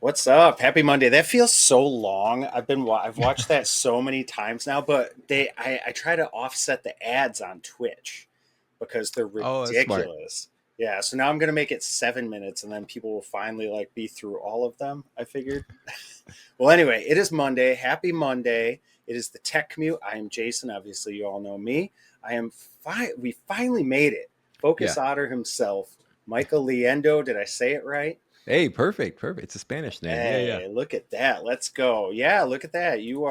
What's up? Happy Monday. That feels so long. I've watched that so many times now, but I try to offset the ads on Twitch because they're Oh, that's smart. ridiculous. Yeah, so now I'm gonna make it 7 minutes, and then people will finally like be through all of them. I figured. Well, anyway, it is Monday. Happy Monday. It is the Tech Commute. I am Jason. Obviously, you all know me. I am We finally made it. Focus Yeah. Otter himself, Michael Liendo. Did I say it right? Hey, perfect, perfect. It's a Spanish name. Yeah, yeah. Hey, look at that. Let's go. Yeah, look at that. You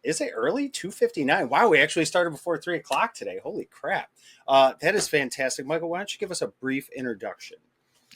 is it early? 2:59. Wow, we actually started before 3 o'clock today. Holy crap. That is fantastic. Michael, why don't you give us a brief introduction?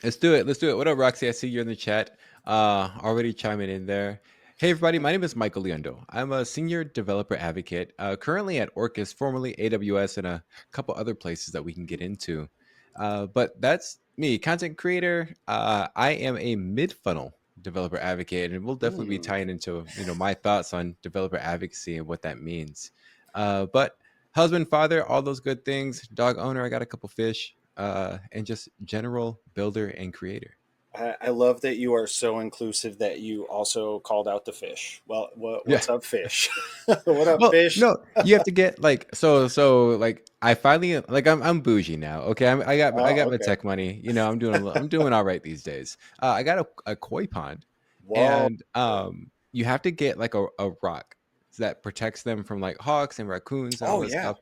Let's do it. Let's do it. What up, Roxy? I see you're in the chat. Already chiming in there. Hey, everybody. My name is Michael Liendo. I'm a senior developer advocate, currently at Orcus, formerly AWS, and a couple other places that we can get into. But that's me, content creator. I am a mid-funnel developer advocate, and we'll definitely be Hmm. tying into my thoughts on developer advocacy and what that means. But husband, father, all those good things. Dog owner. I got a couple fish. And just general builder and creator. I love that you are so inclusive that you also called out the fish. Well, Yeah. what's up, fish? What up, Well, fish? no, you have to get like so like I finally like I'm bougie now. Okay, I Oh, got my okay. tech money. I'm doing all right these days. I got a koi pond, Whoa. and you have to get like a rock that protects them from like hawks and raccoons and all Oh, that yeah. stuff.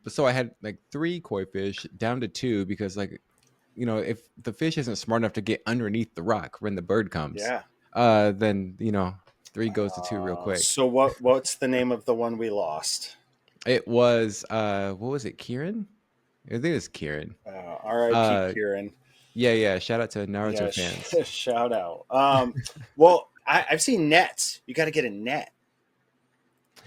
But so I had like three koi fish down to two because like if the fish isn't smart enough to get underneath the rock when the bird comes, Yeah. then three goes to two real quick. So what's the name of the one we lost? It was what was it, Kieran? I think it was Kieran. R.I.P. Uh Kieran. yeah, yeah. Shout out to Yeah, Naruto fans. shout out. Well, I've seen nets. You got to get a net.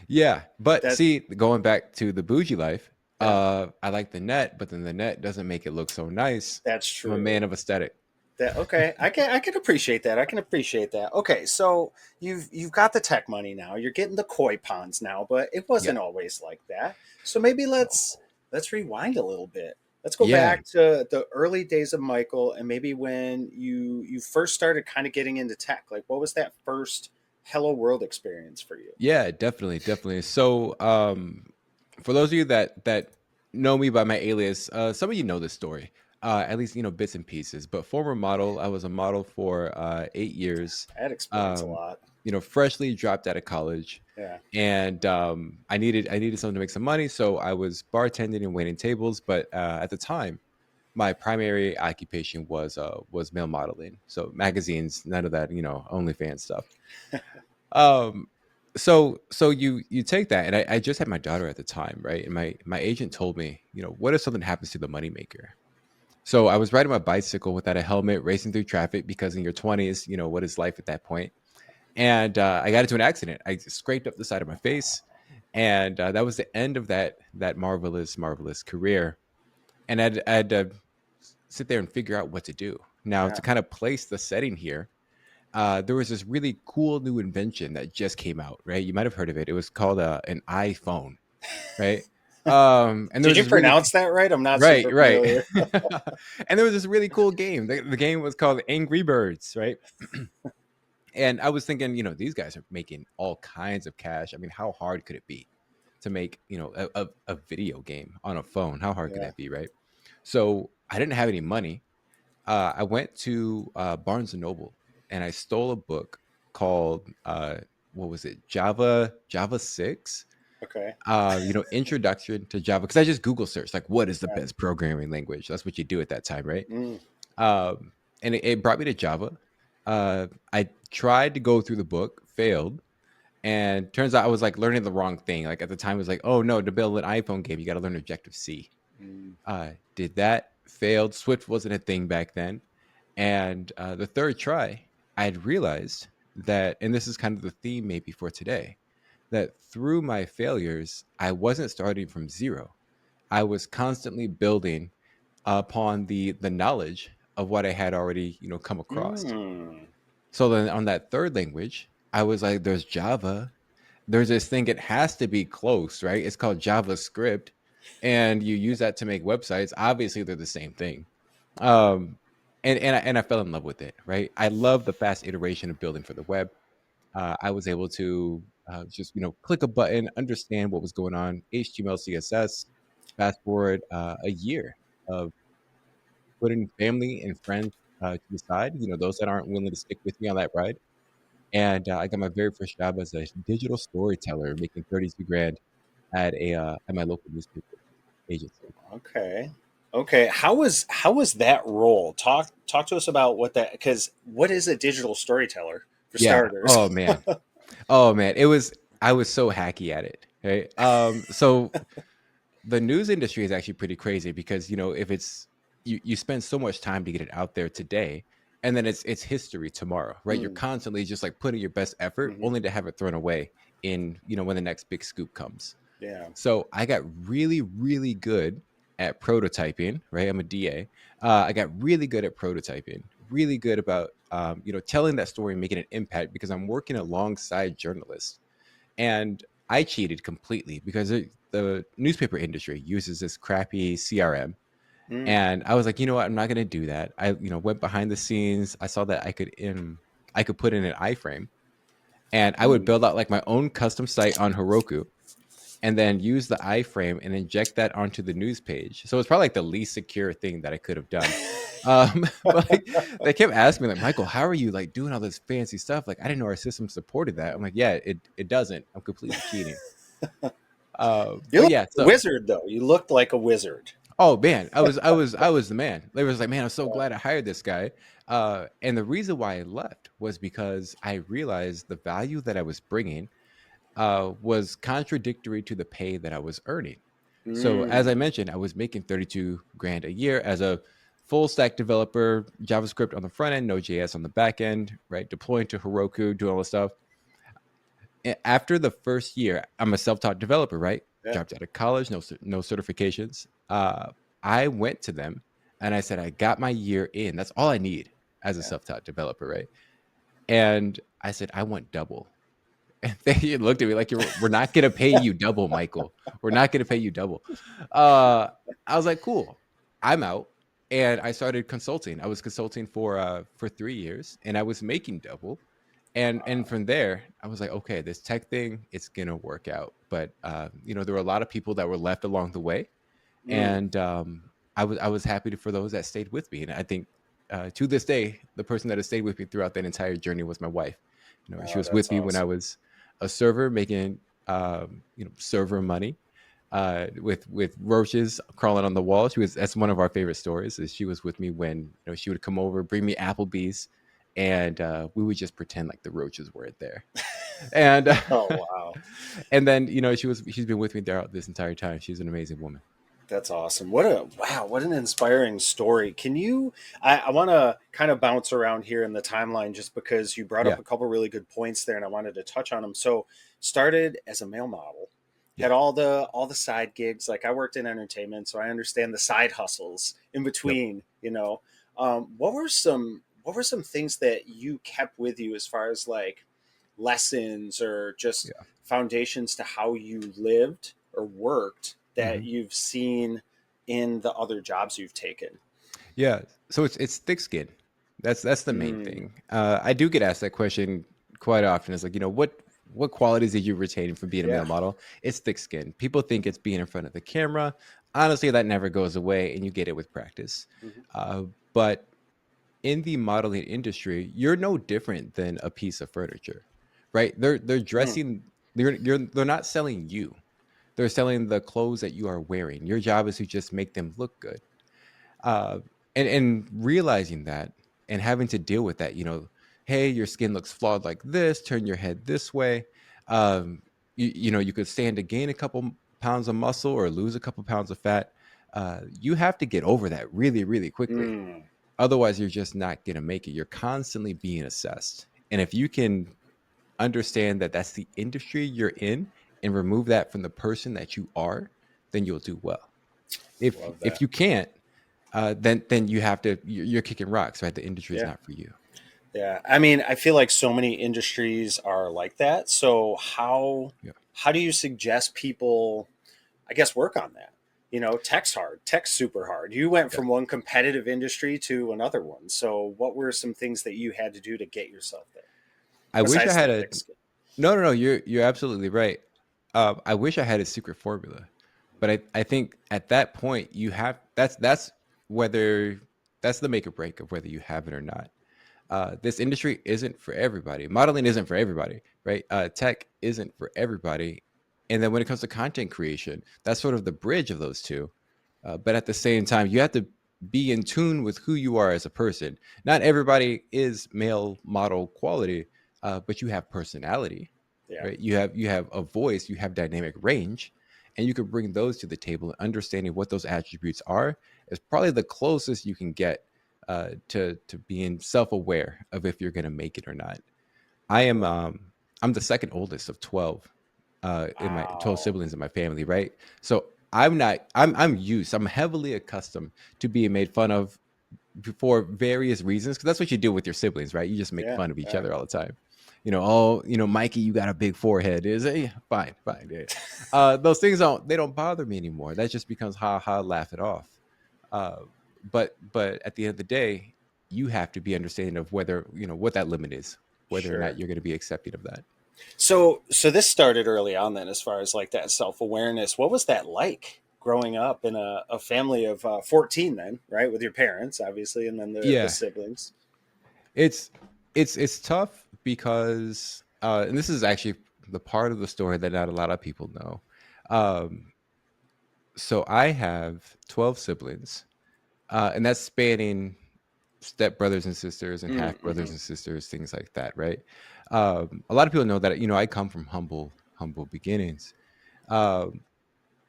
Yeah, but That see, going back to the bougie life, yeah, I like the net, but then the net doesn't make it look so nice. that's I'm a true. man of aesthetic. That okay. I can appreciate that. I can appreciate that. Okay, so you've got the tech money now. You're getting the koi ponds now, but it Yeah. wasn't always like that. So maybe let's rewind a little bit. Let's go Yeah. back to the early days of Michael and maybe when you first started kind of getting into tech. Like what was that first Hello World experience for you? Yeah, definitely, definitely. So, for those of you that know me by my alias, some of you know this story, at least bits and pieces. But former model, I was a model for 8 years. That explains a Um, lot. Freshly dropped out of college, Yeah. and I needed something to make some money, so I was bartending and waiting tables. But at the time, my primary occupation was male modeling, so magazines, none of that, OnlyFans stuff. Um, so you take that, and I just had my daughter at the time, right? And my agent told me, what if something happens to the moneymaker? So I was riding my bicycle without a helmet, racing through traffic because in your 20s, what is life at that point? And I got into an accident. I scraped up the side of my face, and that was the end of that marvelous, marvelous career. And I had to sit there and figure out what to do. Now, Yeah. to kind of place the setting here, there was this really cool new invention that just came out, right? You might have heard of it. It was called an iPhone, right? And there Did was you this really pronounce that right? I'm not right, super right, familiar. and there was this really cool game. The game was called Angry Birds, right? And I was thinking, these guys are making all kinds of cash. I mean, how hard could it be to make, a video game on a phone? How hard could Yeah. that be, right? So I didn't have any money. I went to Barnes and Noble and I stole a book called what was it? Java 6. Okay. Introduction to Java, because I just Google searched like what is the Yeah. best programming language. That's what you do at that time, right? Mm. And it brought me to Java. I tried to go through the book, failed, and turns out I was like learning the wrong thing. Like at the time, it was like, oh no, to build an iPhone game, you got to learn Objective C. Mm. Did that, failed. Swift wasn't a thing back then. And the third try, I had realized that, and this is kind of the theme maybe for today, that through my failures, I wasn't starting from zero. I was constantly building upon the knowledge of what I had already, come across. Mm. So then on that third language, I was like, there's Java. There's this thing, it has to be close, right? It's called JavaScript. And you use that to make websites. Obviously, they're the same thing. Um, and I fell in love with it. Right, I love the fast iteration of building for the web. I was able to just click a button, understand what was going on, HTML, CSS. Fast forward a year of putting family and friends to the side, those that aren't willing to stick with me on that ride. And I got my very first job as a digital storyteller, making 32 grand at my local newspaper agency. Okay. Okay. How was that role? Talk to us about what that, because what is a digital storyteller for Yeah. starters? Oh man. Oh man. I was so hacky at it. Right. So the news industry is actually pretty crazy because if it's you spend so much time to get it out there today, and then it's history tomorrow, right? You're Mm, constantly just like putting your best effort hmm. only to have it thrown away in when the next big scoop comes. Yeah. So I got really, really good at prototyping, right? I'm a DA. I got really good at prototyping, really good about telling that story and making an impact because I'm working alongside journalists. And I cheated completely because the newspaper industry uses this crappy CRM. Mm. And I was like, you know what? I'm not going to do that. I went behind the scenes. I saw that I could put in an iframe, and I would Mm. build out like my own custom site on Heroku and then use the iframe and inject that onto the news page. So it's probably like the least secure thing that I could have done. But like they kept asking me, like, Michael, how are you like doing all this fancy stuff? Like, I didn't know our system supported that. I'm like, yeah, it doesn't. I'm completely cheating. You But look yeah, like a so wizard, though. You looked like a wizard. oh man, I was the man. They was like, man, I'm so Yeah. glad I hired this guy. And the reason why I left was because I realized the value that I was bringing was contradictory to the pay that I was earning. So as I Mm. mentioned, I was making 32 grand a year as a full stack developer, JavaScript on the front end, Node.js on the back end, right? Deploying to Heroku, doing all this stuff. After the first year, I'm a self-taught developer, right? Yeah. Dropped out of college, no certifications. I went to them and I said, I got my year in. That's all I need as a Yeah. self-taught developer, right? And I said, I want double. And they looked at me like, we're not going to pay you double, Michael. We're not going to pay you double. Uh, I was like, cool. I'm out. And I started consulting. I was consulting for 3 years, and I was making double. And from there, I was like, okay, this tech thing, it's gonna work out. But there were a lot of people that were left along the way, Mm. and I was happy for those that stayed with me. And I think to this day, the person that has stayed with me throughout that entire journey was my wife. She Oh, was that's with me when I awesome. was a server making server money with roaches crawling on the wall. That's one of our favorite stories. Is she was with me when she would come over, bring me Applebee's, and we would just pretend like the roaches weren't there. And Oh, wow. and then she's been with me throughout this entire time. She's an amazing woman. That's awesome. What an inspiring story. I want to kind of bounce around here in the timeline just because you brought up Yeah, a couple really good points there and I wanted to touch on them. So, started as a male model, yeah, had all the side gigs. Like I worked in entertainment, so I understand the side hustles in yep, between. What were some things that you kept with you as far as like lessons or just yeah. foundations to how you lived or worked that Hmm. you've seen in the other jobs you've taken? Yeah. So it's thick skin. That's the main Mm, thing. I do get asked that question quite often. It's like, what qualities did you retain from being a yeah. male model? It's thick skin. People think it's being in front of the camera. Honestly, that never goes away, and you get it with practice. Mhm. But in the modeling industry, you're no different than a piece of furniture, right? They're Mm, dressing. They're not selling you. They're selling the clothes that you are wearing. Your job is to just make them look good. uh, and realizing that and having to deal with that, hey, your skin looks flawed like this, turn your head this way. You could stand to gain a couple pounds of muscle or lose a couple pounds of fat. You have to get over that really, really quickly. mm. Otherwise, you're just not going to make it. You're constantly being assessed. And if you can understand that that's the industry you're in and remove that from the person that you are, then you'll do well. If Love if that. you can't, then you have to you're kicking rocks, right? The industry is Yeah. not for you. Yeah. I mean, I feel like so many industries are like that. So how Yeah. how do you suggest people, I guess, work on that? Tech's hard. Tech's super hard. You went Yeah. from one competitive industry to another one. So, what were some things that you had to do to get yourself there I wish I besides the had a thick skin? no, no, no. You're absolutely right. I wish I had a secret formula, but I think at that point you have that's whether that's the make or break of whether you have it or not. This industry isn't for everybody. Modeling isn't for everybody, right? Tech isn't for everybody. And then when it comes to content creation, that's sort of the bridge of those two. But at the same time, you have to be in tune with who you are as a person. Not everybody is male model quality, but you have personality, Yeah. right? You have a voice, you have dynamic range, and you can bring those to the table. And understanding what those attributes are is probably the closest you can get to being self aware of if you're going to make it or not. I am I'm the second oldest of 12 in my 12 Wow. siblings in my family, right? So I'm heavily accustomed to being made fun of for various reasons because that's what you do with your siblings, right? You just make Yeah. fun of each Yeah. other all the time. Oh, Mikey, you got a big forehead. Is it? Yeah, fine, fine. Yeah. Those things don't bother me anymore. That just becomes ha ha, laugh it off. Uh, but at the end of the day, you have to be understanding of whether what that limit is, whether or not Sure. you're going to be accepting of that. So this started early on then, as far as like that self awareness. What was that like growing up in a family of 14 then, right? With your parents, obviously, and then the Yeah, siblings. it's it's tough because and this is actually the part of the story that not a lot of people know. Um, so I have 12 siblings, and that's spanning step brothers and sisters and half brothers Mm-hmm. and sisters, things like that, right? A lot of people know that I come from humble beginnings. Um,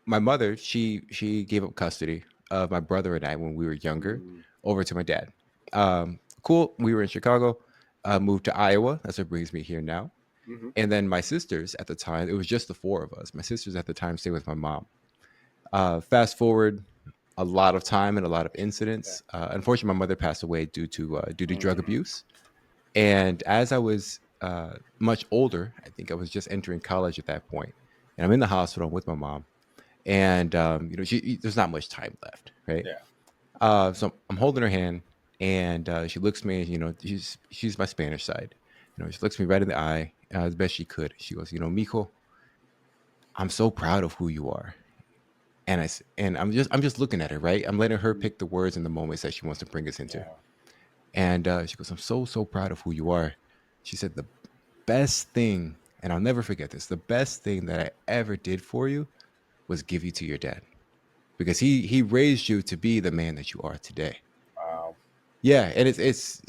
my mother, she gave up custody of my brother and I when we were younger Mm-hmm. over to my dad. Cool. We were in Chicago, moved to Iowa. That's what brings me here now. Mm-hmm. And then my sisters at the time, it was just the four of us. My sisters at the time stayed with my mom. Fast forward a lot of time and a lot of Yeah. incidents. Unfortunately, my mother passed away due to drug Mm-hmm. abuse. And as I was much older, I think I was just entering college at that point, and I'm in the hospital with my mom, and there's not much time left, right? Yeah. So I'm holding her hand, and she looks me. She's my Spanish side. She looks me right in the eye as best she could. She goes, Mijo, I'm so proud of who you are. And I'm just looking at her, right? I'm letting her Mm-hmm. pick the words and the moments that she wants to bring us into. Yeah. And she goes, I'm so proud of who you are. She said, the best thing, and I'll never forget this, the best thing that I ever did for you was give you to your dad because he raised you to be the man that you are today. Wow. Yeah, and it's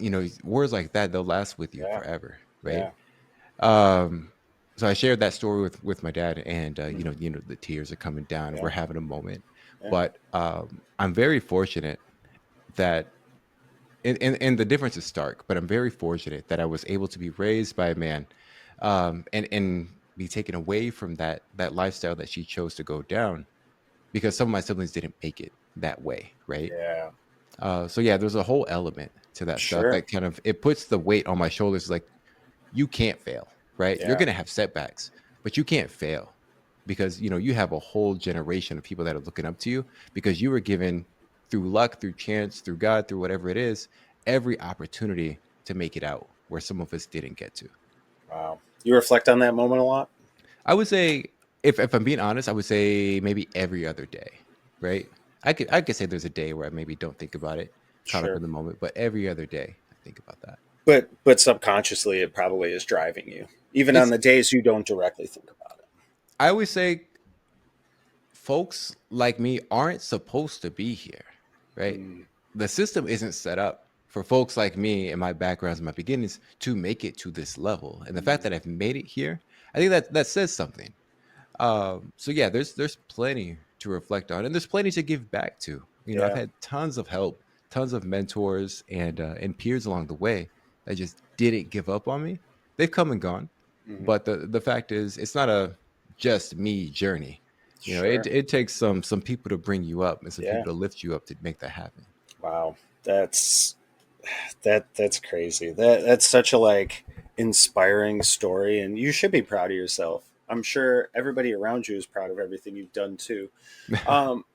words like that, they'll last with you Yeah. forever, right? Yeah. Um, so I shared that story with my dad, and Mm-hmm. the tears are coming down, and we're Yeah. having a moment. Yeah. But I'm very fortunate that, and the difference is stark. But I'm very fortunate that I was able to be raised by a man, and be taken away from that lifestyle that she chose to go down because some of my siblings didn't make it that way, right? Yeah. So yeah, there's a whole element to that stuff Sure. that kind of it puts the weight on my shoulders. Like, you can't fail, right? You're Yeah. gonna have setbacks, but you can't fail because you have a whole generation of people that are looking up to you because you were given through luck, through chance, through God, through whatever it is, every opportunity to make it out where some of us didn't get to. Wow. You reflect on that moment a lot? I would say, if I'm being honest, I would say maybe every other day, right? I could say there's a day where I maybe don't think about it, caught up Sure. in the moment, but every other day I think about that. But subconsciously it probably is driving you. Even on It's the days you don't directly think about it. I always say folks like me aren't supposed to be here, right? Mm, The system isn't set up for folks like me and my backgrounds and my beginnings to make it to this level. And the fact that mm, I've made it here, I think that says something. So yeah, there's plenty to reflect on, and there's plenty to give back to. I've yeah. had tons of help, tons of mentors and peers along the way that just didn't give up on me. They've come and gone, Hmm. but the fact is, it's not a just me journey. It Sure. it takes some people to bring you up and some Yeah. people to lift you up to make that happen. Wow. That's that's crazy. That's such a like inspiring story, and you should be proud of yourself. I'm sure everybody around you is proud of everything you've done too. Um,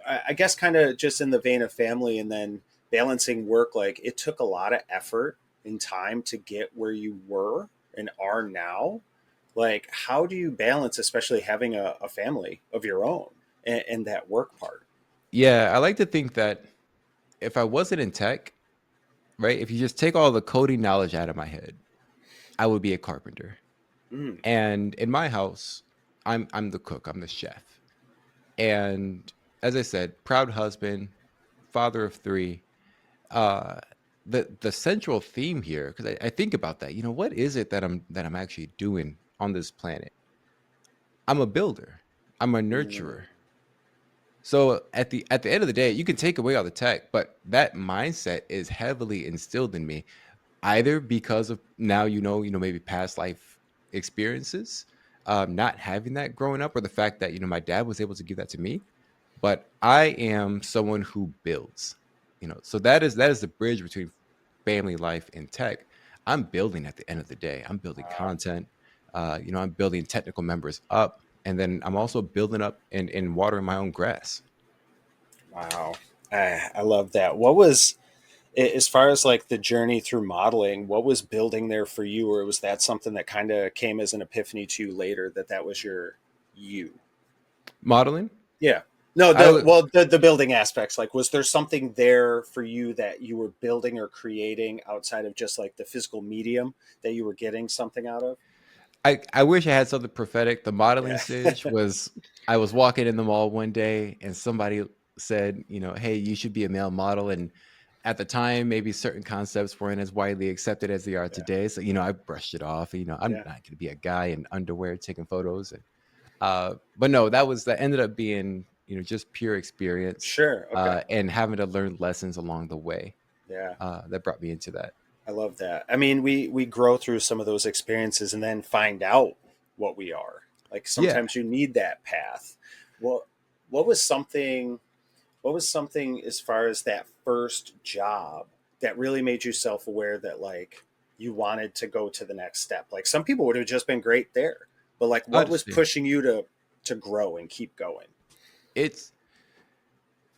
I guess kind of just in the vein of family and then balancing work, like it took a lot of effort and time to get where you were and are now. Like, how do you balance, especially having a family of your own and that work part? Yeah, I like to think that if I wasn't in tech, right, if you just take all the coding knowledge out of my head, I would be a carpenter. Mm, And in my house, I'm the cook, I'm the chef. And as I said, proud husband, father of three. Uh, the central theme here, because I think about that, what is it that I'm actually doing on this planet? I'm a builder. I'm a mm, nurturer. So at the end of the day, you can take away all the tech, but that mindset is heavily instilled in me, either because of now maybe past life experiences, not having that growing up, or the fact that my dad was able to give that to me. But I am someone who builds, so that is the bridge between family life and tech. I'm building at the end of the day. I'm building wow. content. I'm building technical members up, and then I'm also building up and watering my own grass. Wow. I love that. What was, as far as like the journey through modeling, what was building there for you? Or was that something that kind of came as an epiphany to you later that that was your you? Modeling. Yeah. No, I would. the building aspects, like was there something there for you that you were building or creating outside of just like the physical medium that you were getting something out of? I wish I had something prophetic. The modeling Yeah. stage was I was walking in the mall one day and somebody said, hey, you should be a male model. And at the time, maybe certain concepts weren't as widely accepted as they are Yeah. today. So, I brushed it off. I'm Yeah. not going to be a guy in underwear taking photos. But no, that ended up being, just pure experience, Sure. Okay. and having to learn lessons along the way, Yeah. that brought me into that. I love that. I mean, we grow through some of those experiences and then find out what we are. Like Yeah. sometimes you need that path. Well, what was something what was something as far as that first job that really made you self-aware that like you wanted to go to the next step? Like some people would have just been great there, but like I what was understand. pushing you to grow and keep going? It's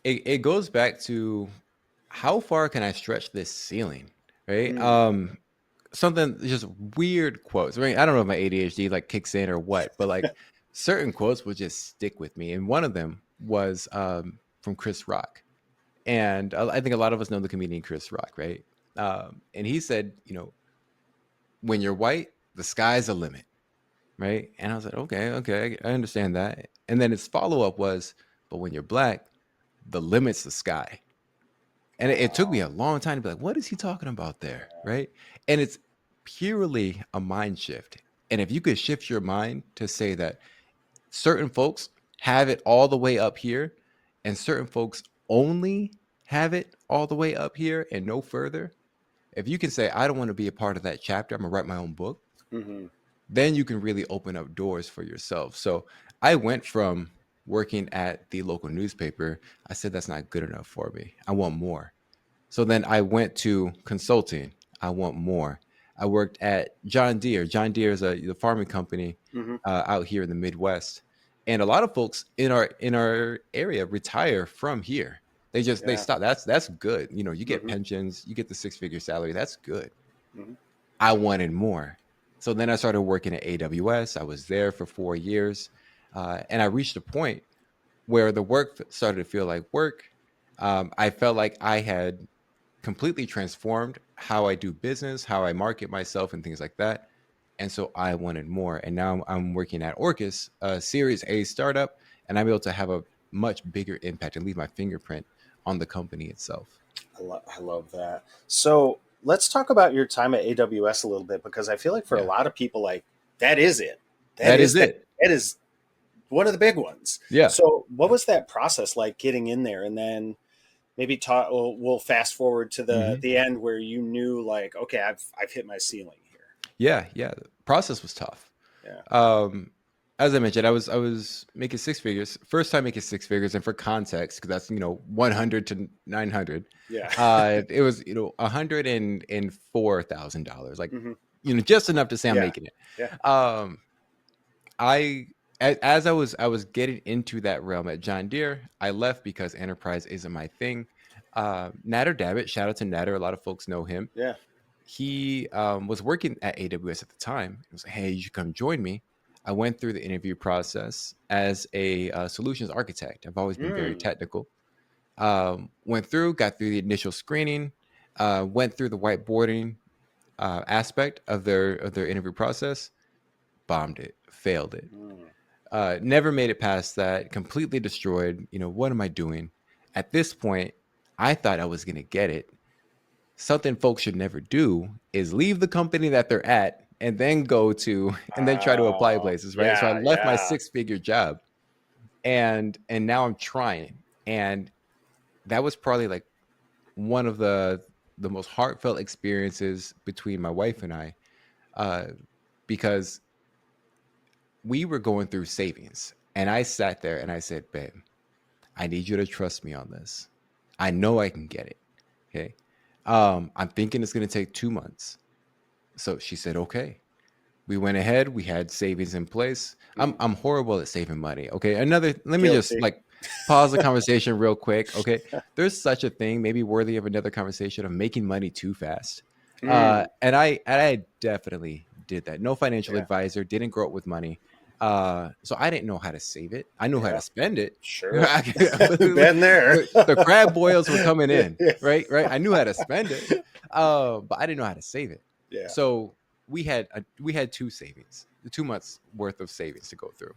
it goes back to how far can I stretch this ceiling, right? Mm, Something just weird quotes. I mean, I don't know if my ADHD like kicks in or what, but like certain quotes will just stick with me. And one of them was from Chris Rock, and I think a lot of us know the comedian Chris Rock, right? And he said, when you're white, the sky's the limit, right? And I was like, okay, okay, I understand that. And then his follow up was, but when you're black, the limit's the sky. And it took me wow. a long time to be like, what is he talking about there? Right. And it's purely a mind shift. And if you could shift your mind to say that certain folks have it all the way up here and certain folks only have it all the way up here and no further, if you can say, I don't want to be a part of that chapter, I'm going to write my own book, Hmm. then you can really open up doors for yourself. So I went from working at the local newspaper. I said, that's not good enough for me. I want more. So then I went to consulting. I want more. I worked at John Deere. John Deere is the farming company Hmm. out here in the Midwest, and a lot of folks in our area retire from here. They Yeah. stop. That's good. You get Hmm. pensions, you get the six-figure salary. That's good. Hmm. I wanted more, so then I started working at AWS. I was there for 4 years, and I reached a point where the work started to feel like work. I felt like I had completely transformed how I do business, how I market myself, and things like that. And so I wanted more. And now I'm working at Orcus, a Series A startup, and I'm able to have a much bigger impact and leave my fingerprint on the company itself. I love that. So let's talk about your time at AWS a little bit because I feel like for a Yeah, lot of people, like that is it. That that is is that. it. That is one of the big ones. Yeah. So what was that process like getting in there, and then maybe talk? We'll fast forward to Hmm. the end where you knew like, okay, I've hit my ceiling here. Yeah. Yeah. The process was tough. Yeah. Um, as I mentioned, I was making six figures, first time making six figures, and for context, because that's 100 to 900, Yeah. it was $104,000, like Hmm. just enough to say I'm Yeah. making it. Yeah. Um, I as I was getting into that realm at John Deere, I left because enterprise isn't my thing. Natter Dabbit, shout out to Natter. A lot of folks know him. Yeah. He was working at AWS at the time. He was like, "Hey, you should come join me." I went through the interview process as a solutions architect. I've always been very Mm. technical. Went through, got through the initial screening, went through the whiteboarding aspect of their interview process, bombed it, failed it. Mm. Never made it past that. Completely destroyed. What am I doing? At this point, I thought I was gonna get it. Something folks should never do is leave the company that they're at and then go to and then try to apply Oh, places, right? So I yeah, left my yeah. six-figure job and now I'm trying. And that was probably like one of the most heartfelt experiences between my wife and I, uh, because we were going through savings. And I sat there and I said, babe, I need you to trust me on this. I know I can get it. Okay. I'm thinking it's going to take 2 months. So she said, okay. We went ahead. We had savings in place. I'm Mm. I'm horrible at saving money. Okay. Let me just Guilty. like pause the conversation real quick. Okay. There's such a thing, maybe worthy of another conversation, of making money too fast. Mm. And I definitely did that. No financial Yeah. advisor, didn't grow up with money. So I didn't know how to save it. I knew how Yeah. to spend it. Sure. the, Been there. the crab boils were coming in, Yeah. right? I knew how to spend it, but I didn't know how to save it. Yeah. So we had two savings, 2 months worth of savings to go through.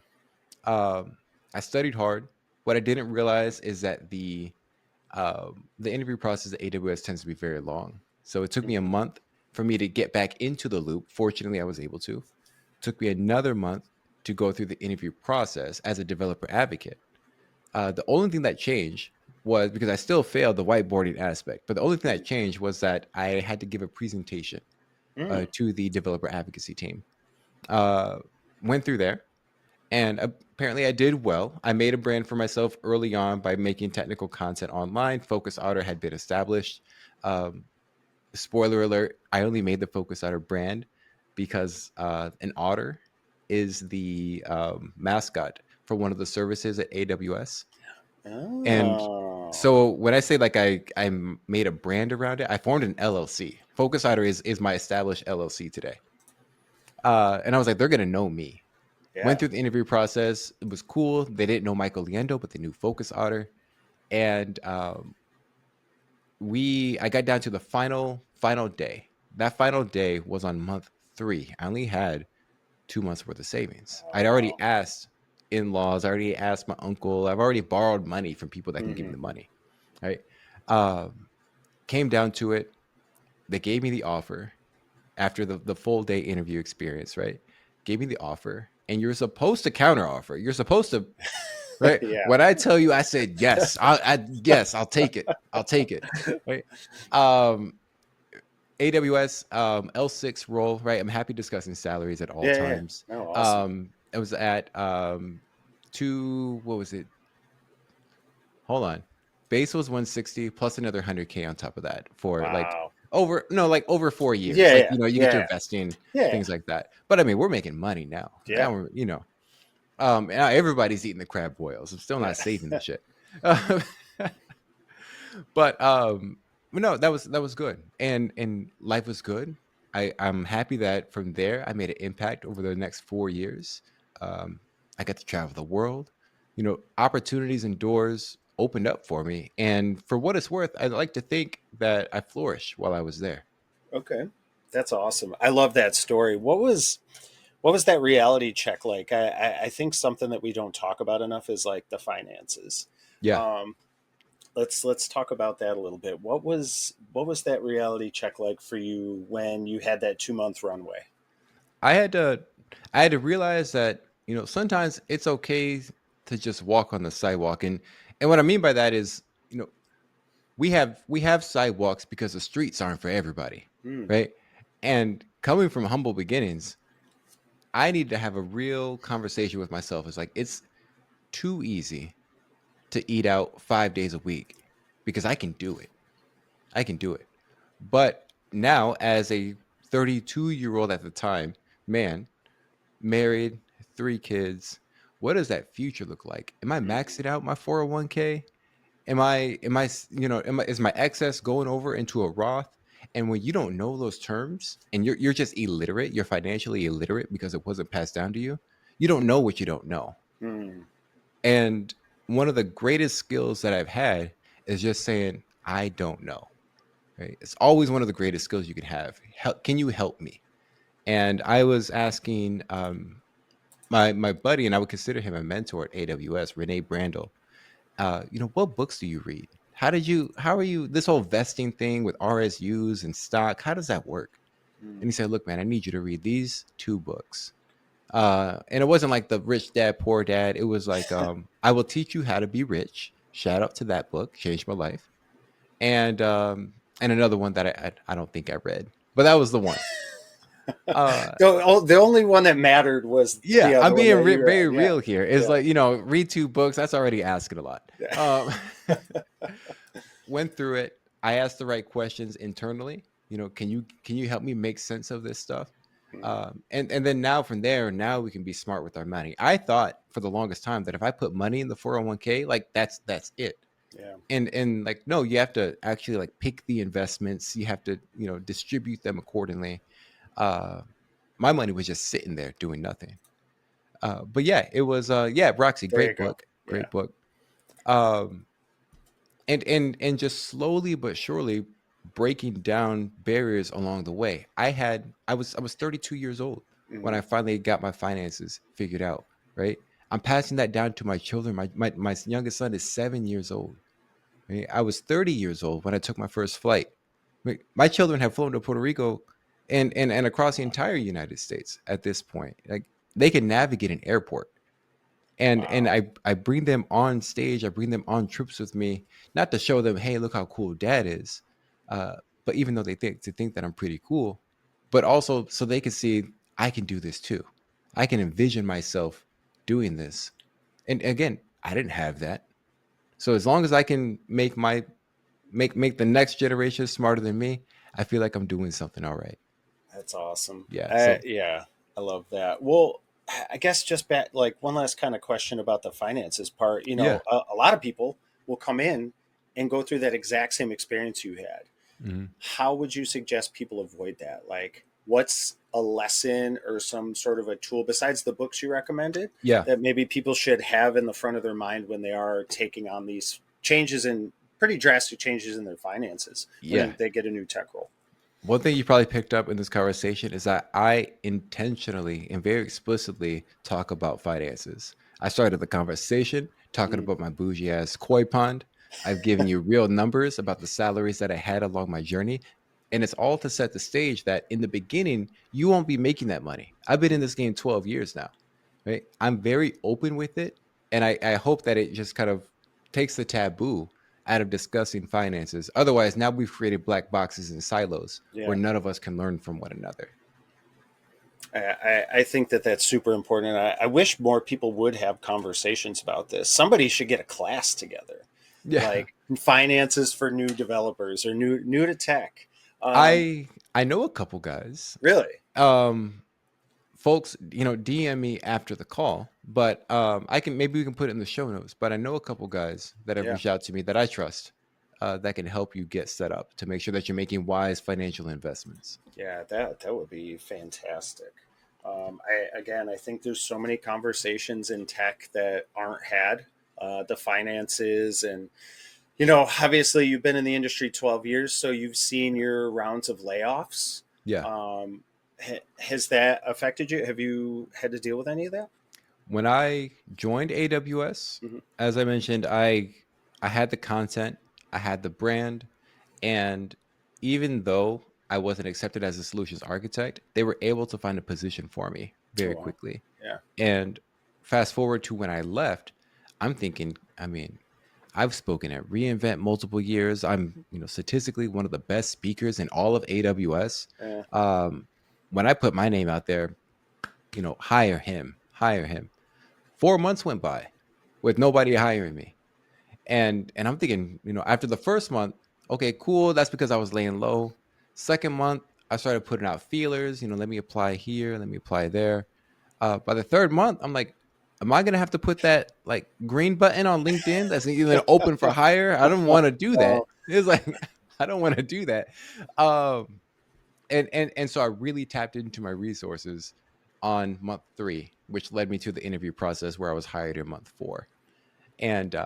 I studied hard. What I didn't realize is that the interview process at AWS tends to be very long. So it took me a Mhm. month for me to get back into the loop. Fortunately, I was able to. Took me another month to go through the interview process as a developer advocate. The only thing that changed was, because I still failed the whiteboarding aspect, but the only thing that Mhm. changed was that I had to give a presentation Mm. to the developer advocacy team. Uh, Went through there, and apparently I did well. I made a brand for myself early on by making technical content online. Focus Otter had been established. Um, Spoiler alert, I only made the Focus Otter brand because an otter is the mascot for one of the services at AWS. And Oh. so when I say like I made a brand around it, I formed an LLC. Focus Otter is my established LLC today. And I was like, they're gonna know me. Went Yeah. through the interview process. It was cool. They didn't know Michael Liendo, but they knew Focus Otter. And I got down to the final day. That final day was on month 3. I only had 2 months worth of savings. Oh, I'd already wow. asked in-laws. I already asked my uncle. I've already borrowed money from people that can give me Hmm. the money. Right. Um, Came down to it. They gave me the offer after the full day interview experience. Right. Gave me the offer, and you're supposed to counter offer. You're supposed to, right? Yeah. When I tell you, I said yes. Yes, I'll take it. I'll take it. Right. Um, AWS L6 role, right? I'm happy discussing salaries at all Yeah. Yeah. times. No, awesome. I was at what was it? Hold on. Base was 160 plus another 100K on top of that for like Wow. over 4 years. Yeah. Like, Yeah. you get your Yeah. vesting, Yeah. things like that. But I mean, we're making money now. Yeah. Now now everybody's eating the crab boils. I'm still Yeah. not saving the shit. But no, that was good, and life was good. I'm happy that from there I made an impact over the next 4 years. um I got to travel the world. Opportunities and doors opened up for me, and for what it's worth, I like to think that I flourished while I was there. Okay. That's awesome. I love that story. What was that reality check like? I think something that we don't talk about enough is like the finances. Yeah, Um, let's talk about that a little bit. What was that reality check like for you when you had that 2 month runway? I had to I had to realize that sometimes it's okay to just walk on the sidewalk, and what I mean by that is, we have sidewalks because the streets aren't for everybody, Hmm. right? And coming from humble beginnings, I need to have a real conversation with myself. It's like, it's too easy to eat out 5 days a week because I can do it. I can do it. But now, as a 32-year-old at the time, man, married, 3 kids, what does that future look like? Am I Mhm. maxing out my 401k? Is my excess going over into a Roth? And when you don't know those terms and you're just illiterate, you're financially illiterate because it wasn't passed down to you, you don't know what you don't know. Mm. And one of the greatest skills that I've had is just saying, I don't know. Right? It's always one of the greatest skills you can have. Can you help me? And I was asking my buddy, and I would consider him a mentor at AWS, Renee Brandel. What books do you read? How are you, this whole vesting thing with RSUs and stock, how does that work? And Mm. he said, look, man, I need you to read these two books. And it wasn't like the Rich Dad, Poor Dad. It was like, I will teach you how to be rich. Shout out to that book, changed my life. And another one that I don't think I read, but that was the one. Uh, The only one that mattered was the yeah, I'm other one being that you very read. Yeah. real here. It's Yeah. like, read two books. That's already asking a lot. Yeah. Um, went through it. I asked the right questions internally. Can you help me make sense of this stuff? Mm. And then now from there, now we can be smart with our money. I thought for the longest time that if I put money in the 401k, like that's it. Yeah. And like, no, you have to actually like pick the investments. You have to distribute them accordingly. Uh, my money was just sitting there doing nothing. But yeah, it was yeah, Roxy, There you great go. book, Yeah. great book. Um, and just slowly but surely breaking down barriers along the way. I was 32 years old when Hmm. I finally got my finances figured out. Right, I'm passing that down to my children. My youngest son is 7 years old. Right? I was 30 years old when I took my first flight. My children have flown to Puerto Rico and across the entire United States at this point. Like they can navigate an airport. And Wow. I bring them on stage, I bring them on trips with me, not to show them, hey, look how cool dad is. Uh, but even though they think that I'm pretty cool, but also so they can see I can do this too. I can envision myself doing this. And again, I didn't have that. So as long as I can make the next generation smarter than me, I feel like I'm doing something all right. That's awesome. Yeah. So Yeah, I love that. Well, I guess just back, like one last kind of question about the finances part. yeah. A lot of people will come in and go through that exact same experience you had. Mhm. How would you suggest people avoid that? Like, what's a lesson or some sort of a tool besides the books you recommended Yeah. that maybe people should have in the front of their mind when they are taking on these changes and pretty drastic changes in their finances when Yeah. they get a new tech role? One thing you probably picked up in this conversation is that I intentionally and very explicitly talk about finances. I started the conversation talking Mm. about my bougie ass koi pond. I've given you real numbers about the salaries that I had along my journey. And it's all to set the stage that in the beginning, you won't be making that money. I've been in this game 12 years now, right? I'm very open with it. And I hope that it just kind of takes the taboo out of discussing finances. Otherwise, now we've created black boxes and silos where Yeah. none of us can learn from one another. I think that that's super important. I wish more people would have conversations about this. Somebody should get a class together, Yeah. like finances for new developers or new to tech. Um, I know a couple guys. really? Um Folks, DM me after the call, but I can maybe we can put it in the show notes. But I know a couple guys that have Yeah. reached out to me that I trust that can help you get set up to make sure that you're making wise financial investments. Yeah, that would be fantastic. I think there's so many conversations in tech that aren't had. The finances and obviously you've been in the industry 12 years, so you've seen your rounds of layoffs. Yeah. Um, has that affected you? Have you had to deal with any of that? When I joined AWS, Hmm. as I mentioned, I had the content, I had the brand, and even though I wasn't accepted as a solutions architect, they were able to find a position for me Oh very wow. quickly. Yeah. And fast forward to when I left, I'm thinking, I mean, I've spoken at reInvent multiple years. I'm, statistically one of the best speakers in all of AWS. Yeah. Um, when I put my name out there, hire him, hire him. 4 months went by with nobody hiring me. And I'm thinking, after the first month, okay, cool. That's because I was laying low. Second month, I started putting out feelers. Let me apply here, let me apply there. By the third month, I'm like, am I gonna have to put that like green button on LinkedIn that's even open for hire? I don't want to do that. Oh, It's like I don't want to do that. Um, and so I really tapped into my resources on month 3, which led me to the interview process where I was hired in month 4, and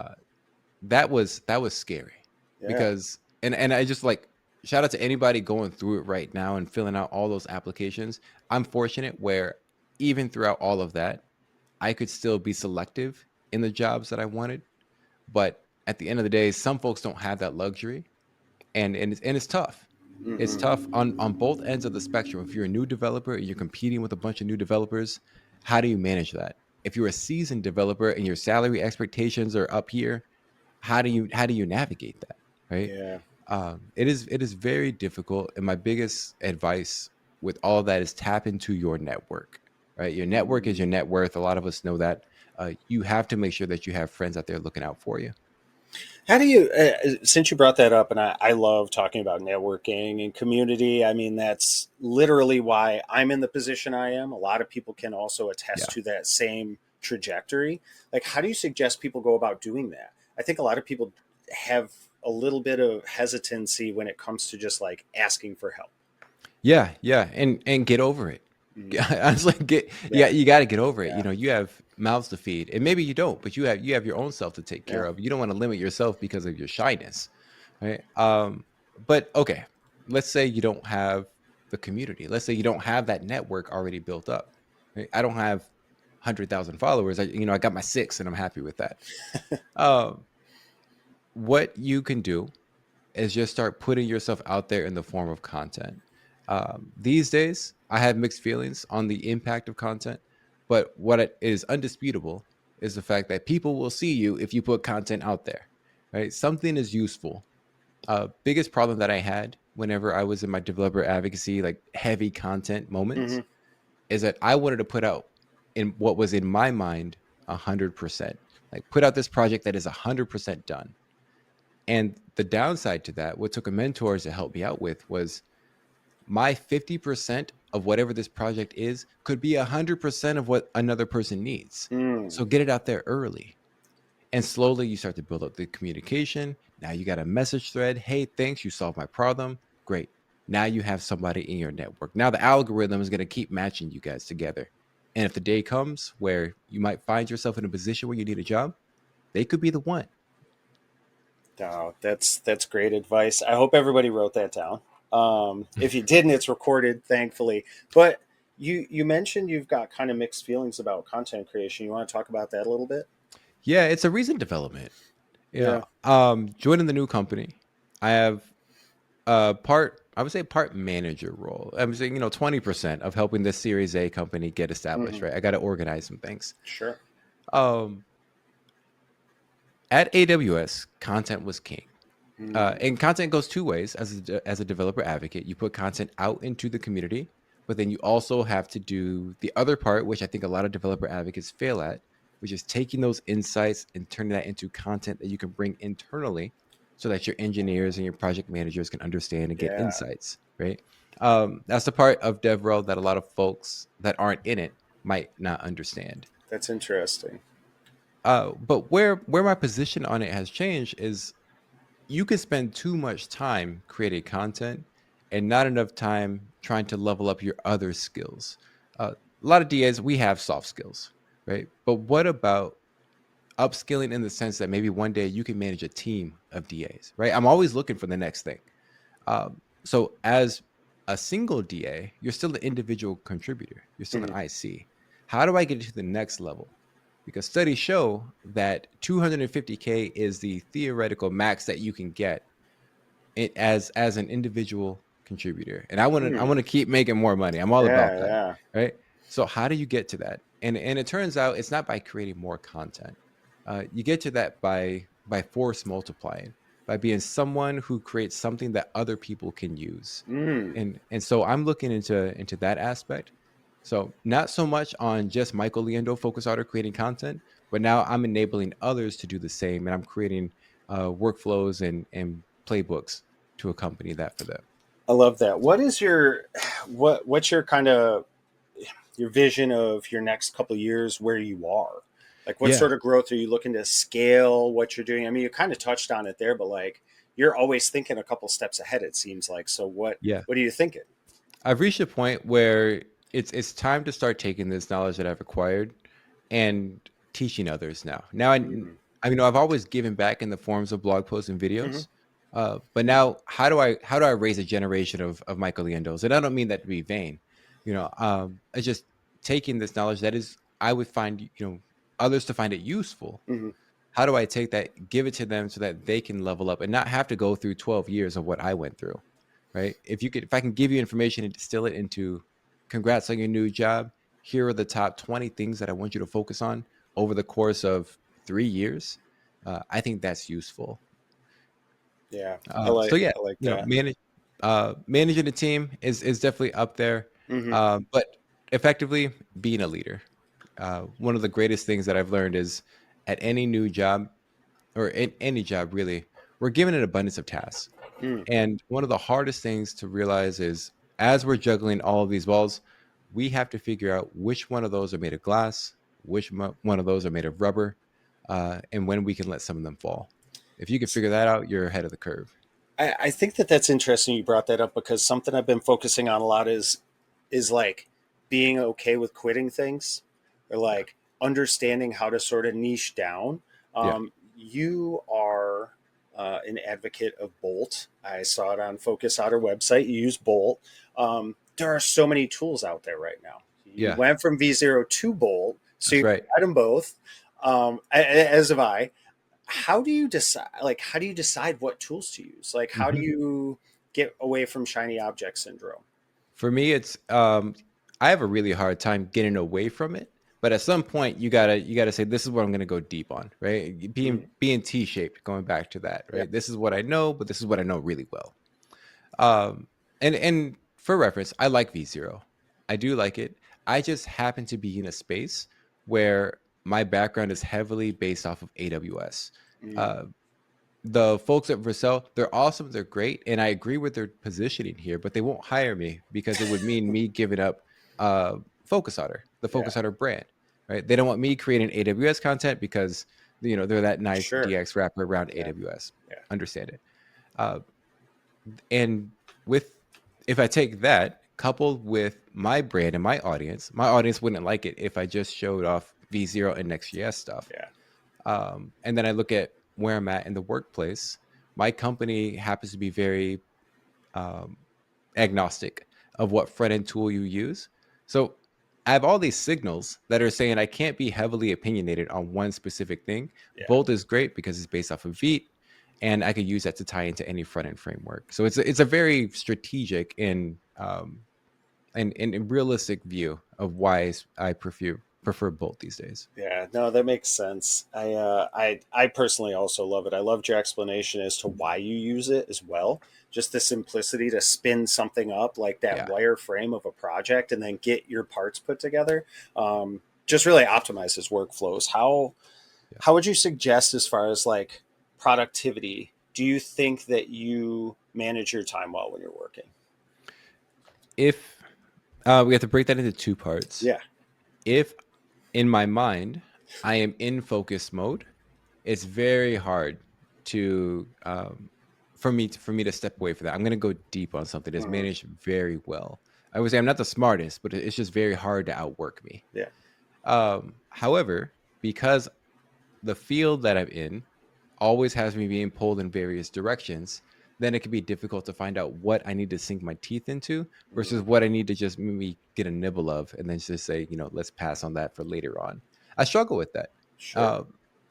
that was scary yeah. because and I just like shout out to anybody going through it right now and filling out all those applications. I'm fortunate where even throughout all of that, I could still be selective in the jobs that I wanted. But at the end of the day, some folks don't have that luxury, and it's tough. It's Hmm. tough on both ends of the spectrum. If you're a new developer and you're competing with a bunch of new developers, how do you manage that? If you're a seasoned developer and your salary expectations are up here, how do you navigate that, right? Yeah. It is very difficult, and my biggest advice with all of that is tap into your network, right? Your network is your Mm. net worth. A lot of us know that. You have to make sure that you have friends out there looking out for you. How do you, since you brought that up, and I love talking about networking and community. I mean, that's literally why I'm in the position I am. A lot of people can also attest Yeah. to that same trajectory. Like, how do you suggest people go about doing that? I think a lot of people have a little bit of hesitancy when it comes to just like asking for help. Yeah, yeah, and get over it. Mm. I was like, Yeah. you got to get over it. Yeah. You have mouths to feed, and maybe you don't, but you have your own self to take care Yeah. of. You don't want to limit yourself because of your shyness, right? But okay, let's say you don't have the community. Let's say you don't have that network already built up. Right? I don't have 100,000 followers. I got my 6, and I'm happy with that. Um, what you can do is just start putting yourself out there in the form of content. These days, I have mixed feelings on the impact of content, but what it is undisputable is the fact that people will see you if you put content out there, right? Something is useful. Biggest problem that I had whenever I was in my developer advocacy, like heavy content Hmm. moments, is that I wanted to put out in what was in my mind 100%. Like put out this project that is 100% done, and the downside to that, what took a mentor to help me out with was my 50% of whatever this project is could be 100% of what another person needs. Mm. So get it out there early. And slowly you start to build up the communication. Now you got a message thread. Hey, thanks. You solved my problem. Great. Now you have somebody in your network. Now the algorithm is going to keep matching you guys together. And if the day comes where you might find yourself in a position where you need a job, they could be the one. Oh, that's great advice. I hope everybody wrote that down. If you didn't, it's recorded, thankfully. But you mentioned you've got kind of mixed feelings about content creation. You want to talk about that a little bit? Yeah, it's a recent development. Yeah. Joining the new company, I have I would say part manager role. I'm saying 20% of helping this Series A company get established. Hmm. Right, I got to organize some things. Sure. Um, at AWS, content was king. Mm. And content goes two ways as a developer advocate. You put content out into the community, but then you also have to do the other part, which I think a lot of developer advocates fail at, which is taking those insights and turning that into content that you can bring internally so that your engineers and your project managers can understand and get Yeah, insights, right? That's the part of DevRel that a lot of folks that aren't in it might not understand. that's interesting. But where my position on it has changed is you can spend too much time creating content and not enough time trying to level up your other skills. A lot of DAs, we have soft skills, right? But what about upskilling in the sense that maybe one day you can manage a team of DAs, right? I'm always looking for the next thing. So as a single DA, you're still an individual contributor. You're still an Hmm. IC. How do I get to the next level? Because studies show that 250K is the theoretical max that you can get it as an individual contributor. And I want to keep making more money. I'm all about Yeah, that, yeah. right? So how do you get to that? And it turns out it's not by creating more content. You get to that by force multiplying, by being someone who creates something that other people can use. Mm. And so I'm looking into that aspect. So not so much on just Michael Liendo focus auto creating content, but now I'm enabling others to do the same, and I'm creating workflows and playbooks to accompany that for them. I love that. What is your what's your kind of your vision of your next couple of years where you are? Like, what Yeah, sort of growth are you looking to scale? What you're doing? I mean, you kind of touched on it there, but like, you're always thinking a couple steps ahead. It seems like. So, yeah. what are you thinking? I've reached a point where it's time to start taking this knowledge that I've acquired and teaching others now. Mm-hmm. I mean, I've always given back in the forms of blog posts and Mm-hmm. videos. But now, how do I raise a generation of Michael Liendos? And I don't mean that to be vain. It's just taking this knowledge that is I would find others to find it useful. Mm-hmm. How do I take that, give it to them so that they can level up and not have to go through 12 years of what I went through, right? If I can give you information and distill it into, congrats on your new job. Here are the top 20 things that I want you to focus on over the course of 3 years. I think that's useful. Yeah, So yeah, I like that. managing a team is definitely up there. Mm-hmm. But effectively being a leader. One of the greatest things that I've learned is at any new job, or in any job really, we're given an abundance of tasks. Mm. And one of the hardest things to realize is as we're juggling all of these balls, we have to figure out which one of those are made of glass, one of those are made of rubber, and when we can let some of them fall. If you can figure that out, you're ahead of the curve. I think that that's interesting. You brought that up because something I've been focusing on a lot is like being okay with quitting things, or Yeah. like understanding how to sort of niche down. Yeah. You are an advocate of Bolt. I saw it on Focus Outer website. You use Bolt. There are so many tools out there right now. You Yeah. went from V0 to Bolt, so That's you right. tried them both, as have I. How do you decide what tools to use? Like, how do Mhm. you get away from shiny object syndrome? For me, it's I have a really hard time getting away from it. But at some point, you gotta say this is what I'm gonna go deep on, right? Mm, Being T-shaped, going back to that, yeah. right? This is what I know, but this is what I know really well. And for reference, I like V0. I do like it. I just happen to be in a space where my background is heavily based off of AWS. Mm, Uh, the folks at Vercel, they're awesome, they're great, and I agree with their positioning here, but they won't hire me because it would mean me giving up uh, Focus Otter, the yeah. Focus Otter brand, right? They don't want me creating AWS content because they're that nice Sure. DX wrapper around Yeah. AWS. Yeah. Understand it. Uh, and with if I take that coupled with my brand and my audience wouldn't like it if I just showed off V0 and Next.js stuff. Yeah. And then I look at where I'm at in the workplace. My company happens to be very um, agnostic of what front end tool you use. So I have all these signals that are saying I can't be heavily opinionated on one specific thing. Yeah. Bolt is great because it's based off of Vite, and I could use that to tie into any front end framework. So it's a very strategic and realistic view of why I prefer Bolt these days. Yeah, no, that makes sense. I personally also love it. I loved your explanation as to why you use it as well. Just the simplicity to spin something up like that Yeah. wireframe of a project and then get your parts put together. Just really optimizes workflows. Yeah. How would you suggest as far as like productivity? Do you think that you manage your time well when you're working? If we have to break that into two parts. Yeah. If in my mind I am in focus mode, it's very hard to for me to step away from that. I'm going to go deep on something that's Mhm. managed very well. I would say I'm not the smartest, but it's just very hard to outwork me. Yeah. However, because the field that I'm in always has me being pulled in various directions, then it can be difficult to find out what I need to sink my teeth into versus Mhm. what I need to just maybe get a nibble of and then just say, let's pass on that for later on. I struggle with that. Sure. Uh,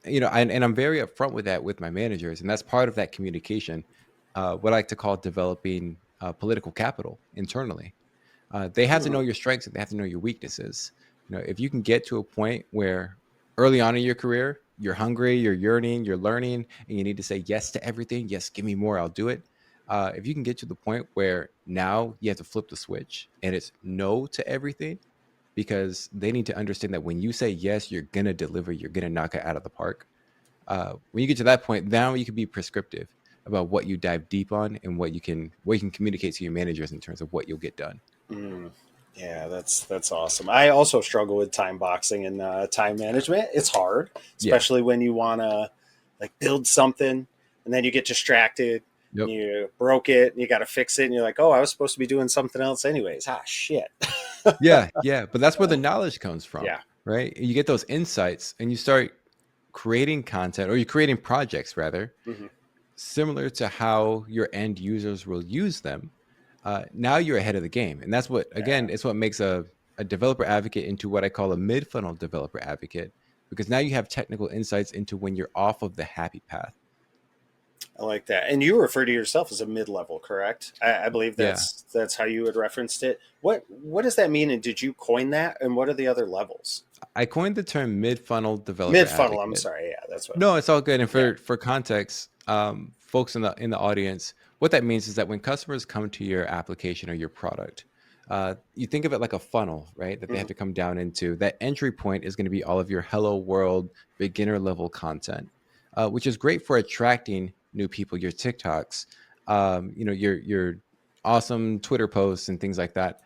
and I'm very upfront with that with my managers. And that's part of that communication, what I like to call developing political capital internally. They have to know Hmm. your strengths and they have to know your weaknesses. If you can get to a point where early on in your career, you're hungry, you're yearning, you're learning, and you need to say yes to everything. Yes, give me more, I'll do it. If you can get to the point where now you have to flip the switch and it's no to everything, because they need to understand that when you say yes, you're gonna deliver, you're gonna knock it out of the park. When you get to that point, now you can be prescriptive about what you dive deep on and what you can communicate to your managers in terms of what you'll get done. Mm. Yeah, that's awesome. I also struggle with time boxing and time management. It's hard, Yeah. especially when you want to like build something and then you get distracted and Yep. you broke it and you got to fix it and you're like, oh, I was supposed to be doing something else anyways. Ah, shit. Yeah, yeah, but that's where the knowledge comes from, Yeah. right? You get those insights and you start creating content, or you're creating projects rather, Hmm. similar to how your end users will use them. Now you're ahead of the game, and that's what, Yeah. again, it's what makes a developer advocate into what I call a mid funnel developer advocate, because now you have technical insights into when you're off of the happy path. I like that. And you refer to yourself as a mid-level, correct? I believe Yeah, that's how you had referenced it. What does that mean? And did you coin that? And what are the other levels? I coined the term mid funnel developer Mid-funnel. I'm advocate. sorry. Yeah, that's what I No, meant. it's all good. And Yeah. for context, folks in the audience, what that means is that when customers come to your application or your product, you think of it like a funnel, right? That they have Hmm. to come down into. That entry point is going to be all of your hello world beginner level content, which is great for attracting new people. Your TikToks, your awesome Twitter posts and things like that.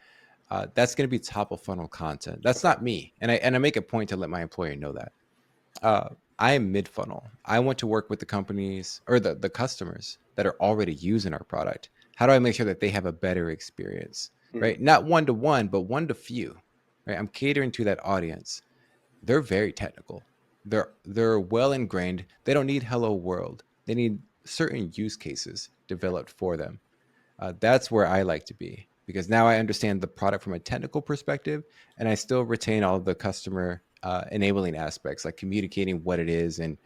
That's going to be top of funnel content. That's Okay. not me, and I make a point to let my employer know that. uh, I am mid funnel. I want to work with the companies or the customers that are already using our product. How do I make sure that they have a better experience? Hmm. Right? Not one to one, but one to few. Right? I'm catering to that audience. They're very technical. They're well ingrained. They don't need hello world. They need certain use cases developed for them. That's where I like to be, because now I understand the product from a technical perspective, and I still retain all of the customer enabling aspects, like communicating what it is and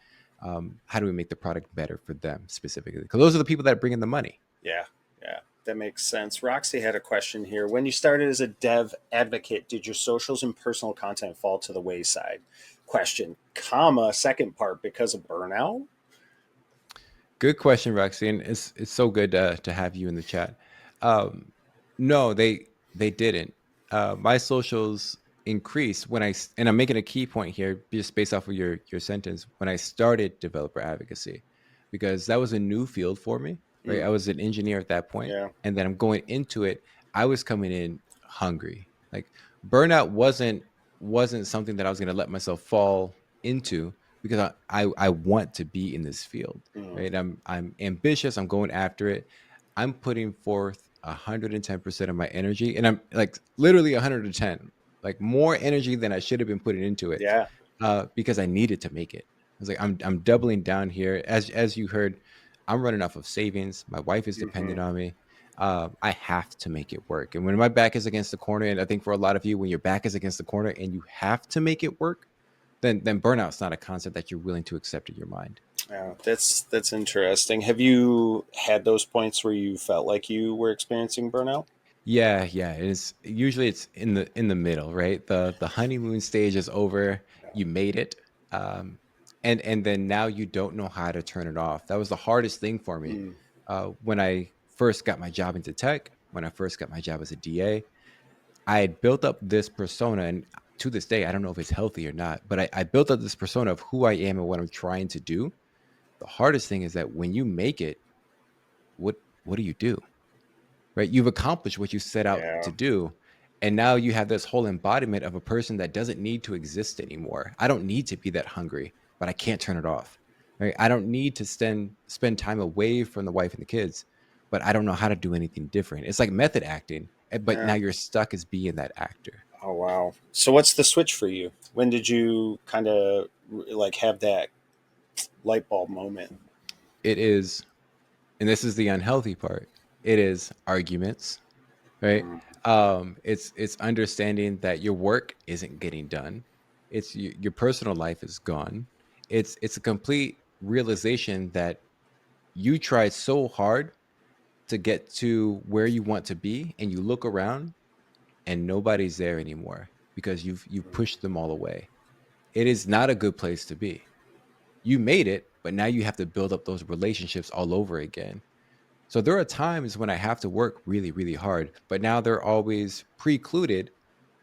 how do we make the product better for them specifically. Because those are the people that bring in the money. Yeah. Yeah. That makes sense. Roxy had a question here. When you started as a dev advocate, did your socials and personal content fall to the wayside? Question, comma, second part, because of burnout? Good question, Roxanne. It's so good to have you in the chat. Um, no, they didn't. My socials increased when and I'm making a key point here, just based off of your sentence. When I started developer advocacy, because that was a new field for me. Right, Mm, I was an engineer at that point, yeah. and then I'm going into it. I was coming in hungry. Like burnout wasn't something that I was going to let myself fall into, because I want to be in this field, Mm, right? I'm ambitious. I'm going after it. I'm putting forth 110% of my energy, and I'm like literally 110, like more energy than I should have been putting into it, yeah. because I needed to make it. I was like, I'm doubling down here. As you heard, I'm running off of savings. My wife is Hmm. dependent on me. I have to make it work. And when my back is against the corner, and I think for a lot of you, when your back is against the corner and you have to make it work, then burnout's not a concept that you're willing to accept in your mind. Yeah, that's interesting. Have you had those points where you felt like you were experiencing burnout? Yeah, yeah. It's in the middle, right? The honeymoon stage is over. Yeah. You made it. Um, and then now you don't know how to turn it off. That was the hardest thing for me. Mm, When I first got my job into tech, when I first got my job as a DA, I had built up this persona, and to this day, I don't know if it's healthy or not, but I built up this persona of who I am and what I'm trying to do. The hardest thing is that when you make it, what do you do? Right? You've accomplished what you set out yeah. to do. And now you have this whole embodiment of a person that doesn't need to exist anymore. I don't need to be that hungry, but I can't turn it off. Right? I don't need to spend time away from the wife and the kids, but I don't know how to do anything different. It's like method acting, but now Yeah. you're stuck as being that actor. Oh wow. So what's the switch for you? When did you kind of like have that light bulb moment? It is, and this is the unhealthy part. It is arguments, right? Mm, It's understanding that your work isn't getting done. It's your personal life is gone. It's a complete realization that you tried so hard to get to where you want to be, and you look around and nobody's there anymore because you've mm, pushed them all away. It is not a good place to be. You made it, but now you have to build up those relationships all over again. So there are times when I have to work really, really hard, but now they're always precluded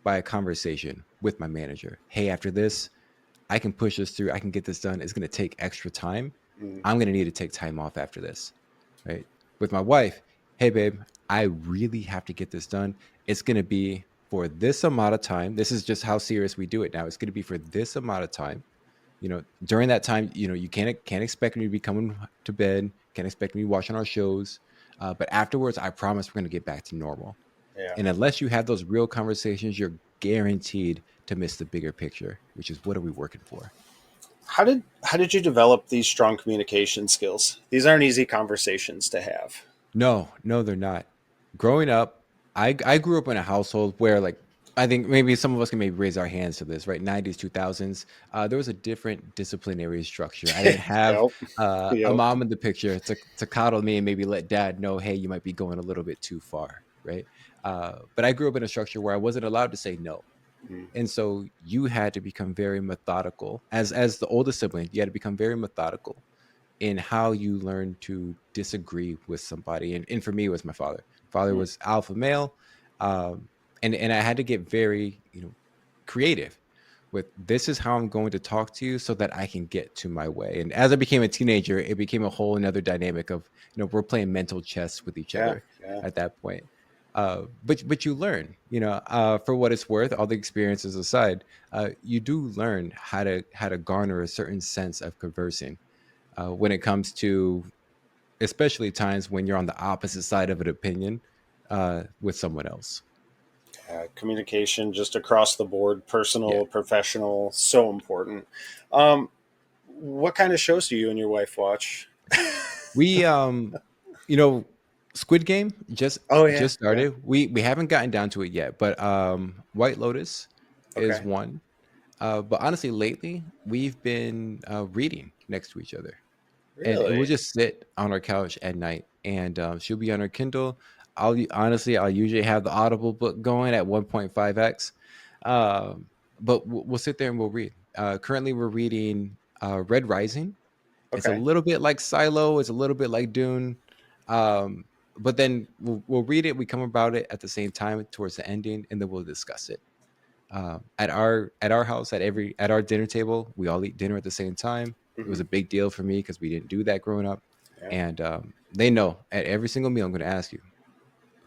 by a conversation with my manager. Hey, after this, I can push this through. I can get this done. It's going to take extra time. mm, I'm going to need to take time off after this. Right. With my wife, hey, babe, I really have to get this done. It's going to be for this amount of time. This is just how serious we do it now. It's going to be for this amount of time. During that time, you can't expect me to be coming to bed. Can't expect me to be watching our shows. But afterwards, I promise we're going to get back to normal. Yeah. And unless you have those real conversations, you're guaranteed to miss the bigger picture, which is what are we working for? How did you develop these strong communication skills? These aren't easy conversations to have. No, no, they're not. Growing up, I grew up in a household where, like, I think maybe some of us can maybe raise our hands to this, right? 90s, 2000s. There was a different disciplinary structure. I didn't have Yep. a Yep. mom in the picture to coddle me and maybe let dad know, hey, you might be going a little bit too far, right? But I grew up in a structure where I wasn't allowed to say no. Mm. And so you had to become very methodical. As the oldest sibling, you had to become very methodical in how you learn to disagree with somebody. And for me, it was my father. Father Mm. was alpha male, um, and I had to get very creative with this is how I'm going to talk to you so that I can get to my way. And as I became a teenager, it became a whole another dynamic of we're playing mental chess with each Yeah. other Yeah. at that point. But you learn, for what it's worth, all the experiences aside, you do learn how to garner a certain sense of conversing when it comes to especially times when you're on the opposite side of an opinion with someone else. Communication just across the board, Yeah. personal, professional, so important. Um, what kind of shows do you and your wife watch? We you know Squid Game Oh yeah. just Yeah. started. We haven't gotten down to it yet, but White Lotus is Okay. one. But honestly, lately we've been reading next to each other. And we'll Really? just sit on our couch at night, and she'll be on her Kindle. Honestly, I'll usually have the Audible book going at 1.5x, um, but we'll sit there and we'll read. Currently, we're reading Red Rising. It's a Okay. little bit like Silo. It's a little bit like Dune, um, but then we'll read it. We come about it at the same time towards the ending, and then we'll discuss it at our house at our dinner table. We all eat dinner at the same time. It was Hmm. a big deal for me because we didn't do that growing up. Yeah. And they know at every single meal I'm going to ask you,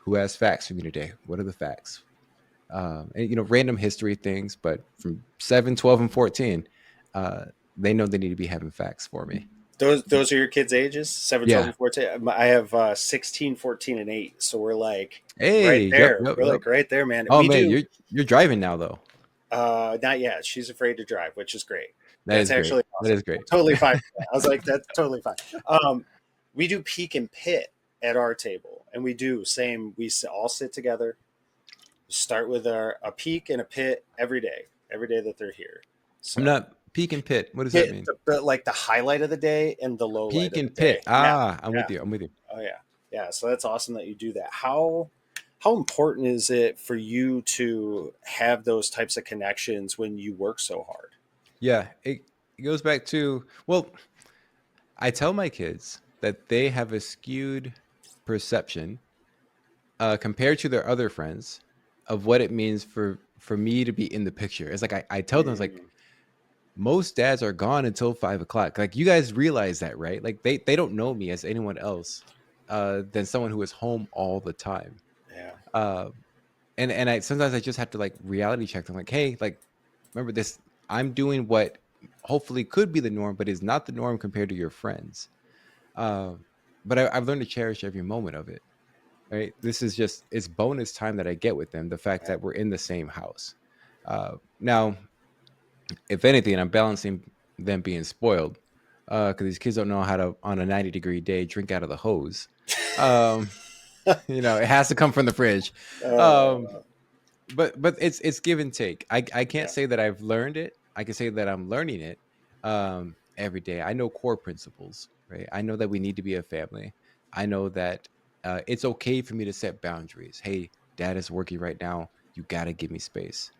who has facts for me today? What are the facts? And random history things, but from 7, 12, and 14, uh, they know they need to be having facts for me. Those are your kids' ages? 7, 12, Yeah. and 14? I have 16, 14, and 8. So we're like right Hey. Yep. there. Yep. We're Yep. like right there, man. Oh We man, do. you're driving now though. Not yet. She's afraid to drive, which is great. That That's is great. actually That awesome. is great. I'm totally fine with that. I was like, that's totally fine. We do peek and pit at our table, and we do same. All sit together, start with a peek and a pit every day that they're here. I'm So not peak and pit. What does that pit, mean? like the highlight of the day and the low light Peak of the and day. pit. Yeah, Ah, I'm yeah. with you. I'm with you. Oh yeah, yeah. So that's awesome that you do that. How important is it for you to have those types of connections when you work so hard? Yeah, it goes back to, well, I tell my kids that they have a skewed perception compared to their other friends of what it means for me to be in the picture. It's like I tell them, it's like Mm, most dads are gone until 5 o'clock. Like you guys realize that, right? Like they don't know me as anyone else than someone who is home all the time. yeah, Uh, and I sometimes I just have to like reality check them, like, hey, like remember this, I'm doing what hopefully could be the norm, but is not the norm compared to your friends. uh, but I've learned to cherish every moment of it, right? This is just, it's bonus time that I get with them, the fact yeah. that we're in the same house. Now if anything, I'm balancing them being spoiled because these kids don't know how to on a 90-degree day drink out of the hose. um, it has to come from the fridge. um, uh, but it's give and take. I can't yeah, say that I've learned it. I can say that I'm learning it every day. I know core principles, right? I know that we need to be a family. I know that it's okay for me to set boundaries. Hey, dad is working right now. You got to give me space.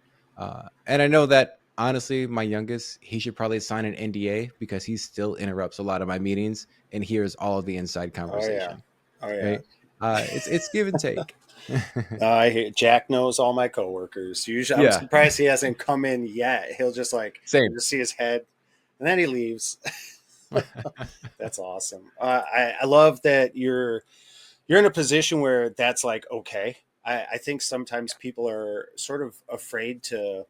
And I know that honestly, my youngest, he should probably sign an NDA because he still interrupts a lot of my meetings and hears all of the inside oh yeah, conversation, oh yeah. right? It's give and take. I hear Jack knows all my coworkers. Usually, I'm Yeah, surprised he hasn't come in yet. He'll just like same. you just see his head, and then he leaves. That's awesome. I love that you're in a position where that's like okay. I think sometimes people are sort of afraid to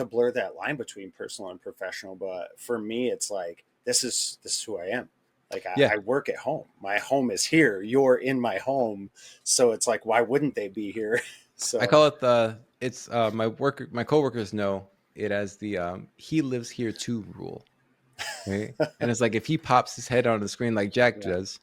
blur that line between personal and professional. But for me, it's like this is who I am. Like Yeah, I work at home. My home is here. You're in my home, so it's like why wouldn't they be here? I So call it the it's my coworkers know it as the he lives here too rule, right? And it's like if he pops his head on the screen like Jack yeah, does,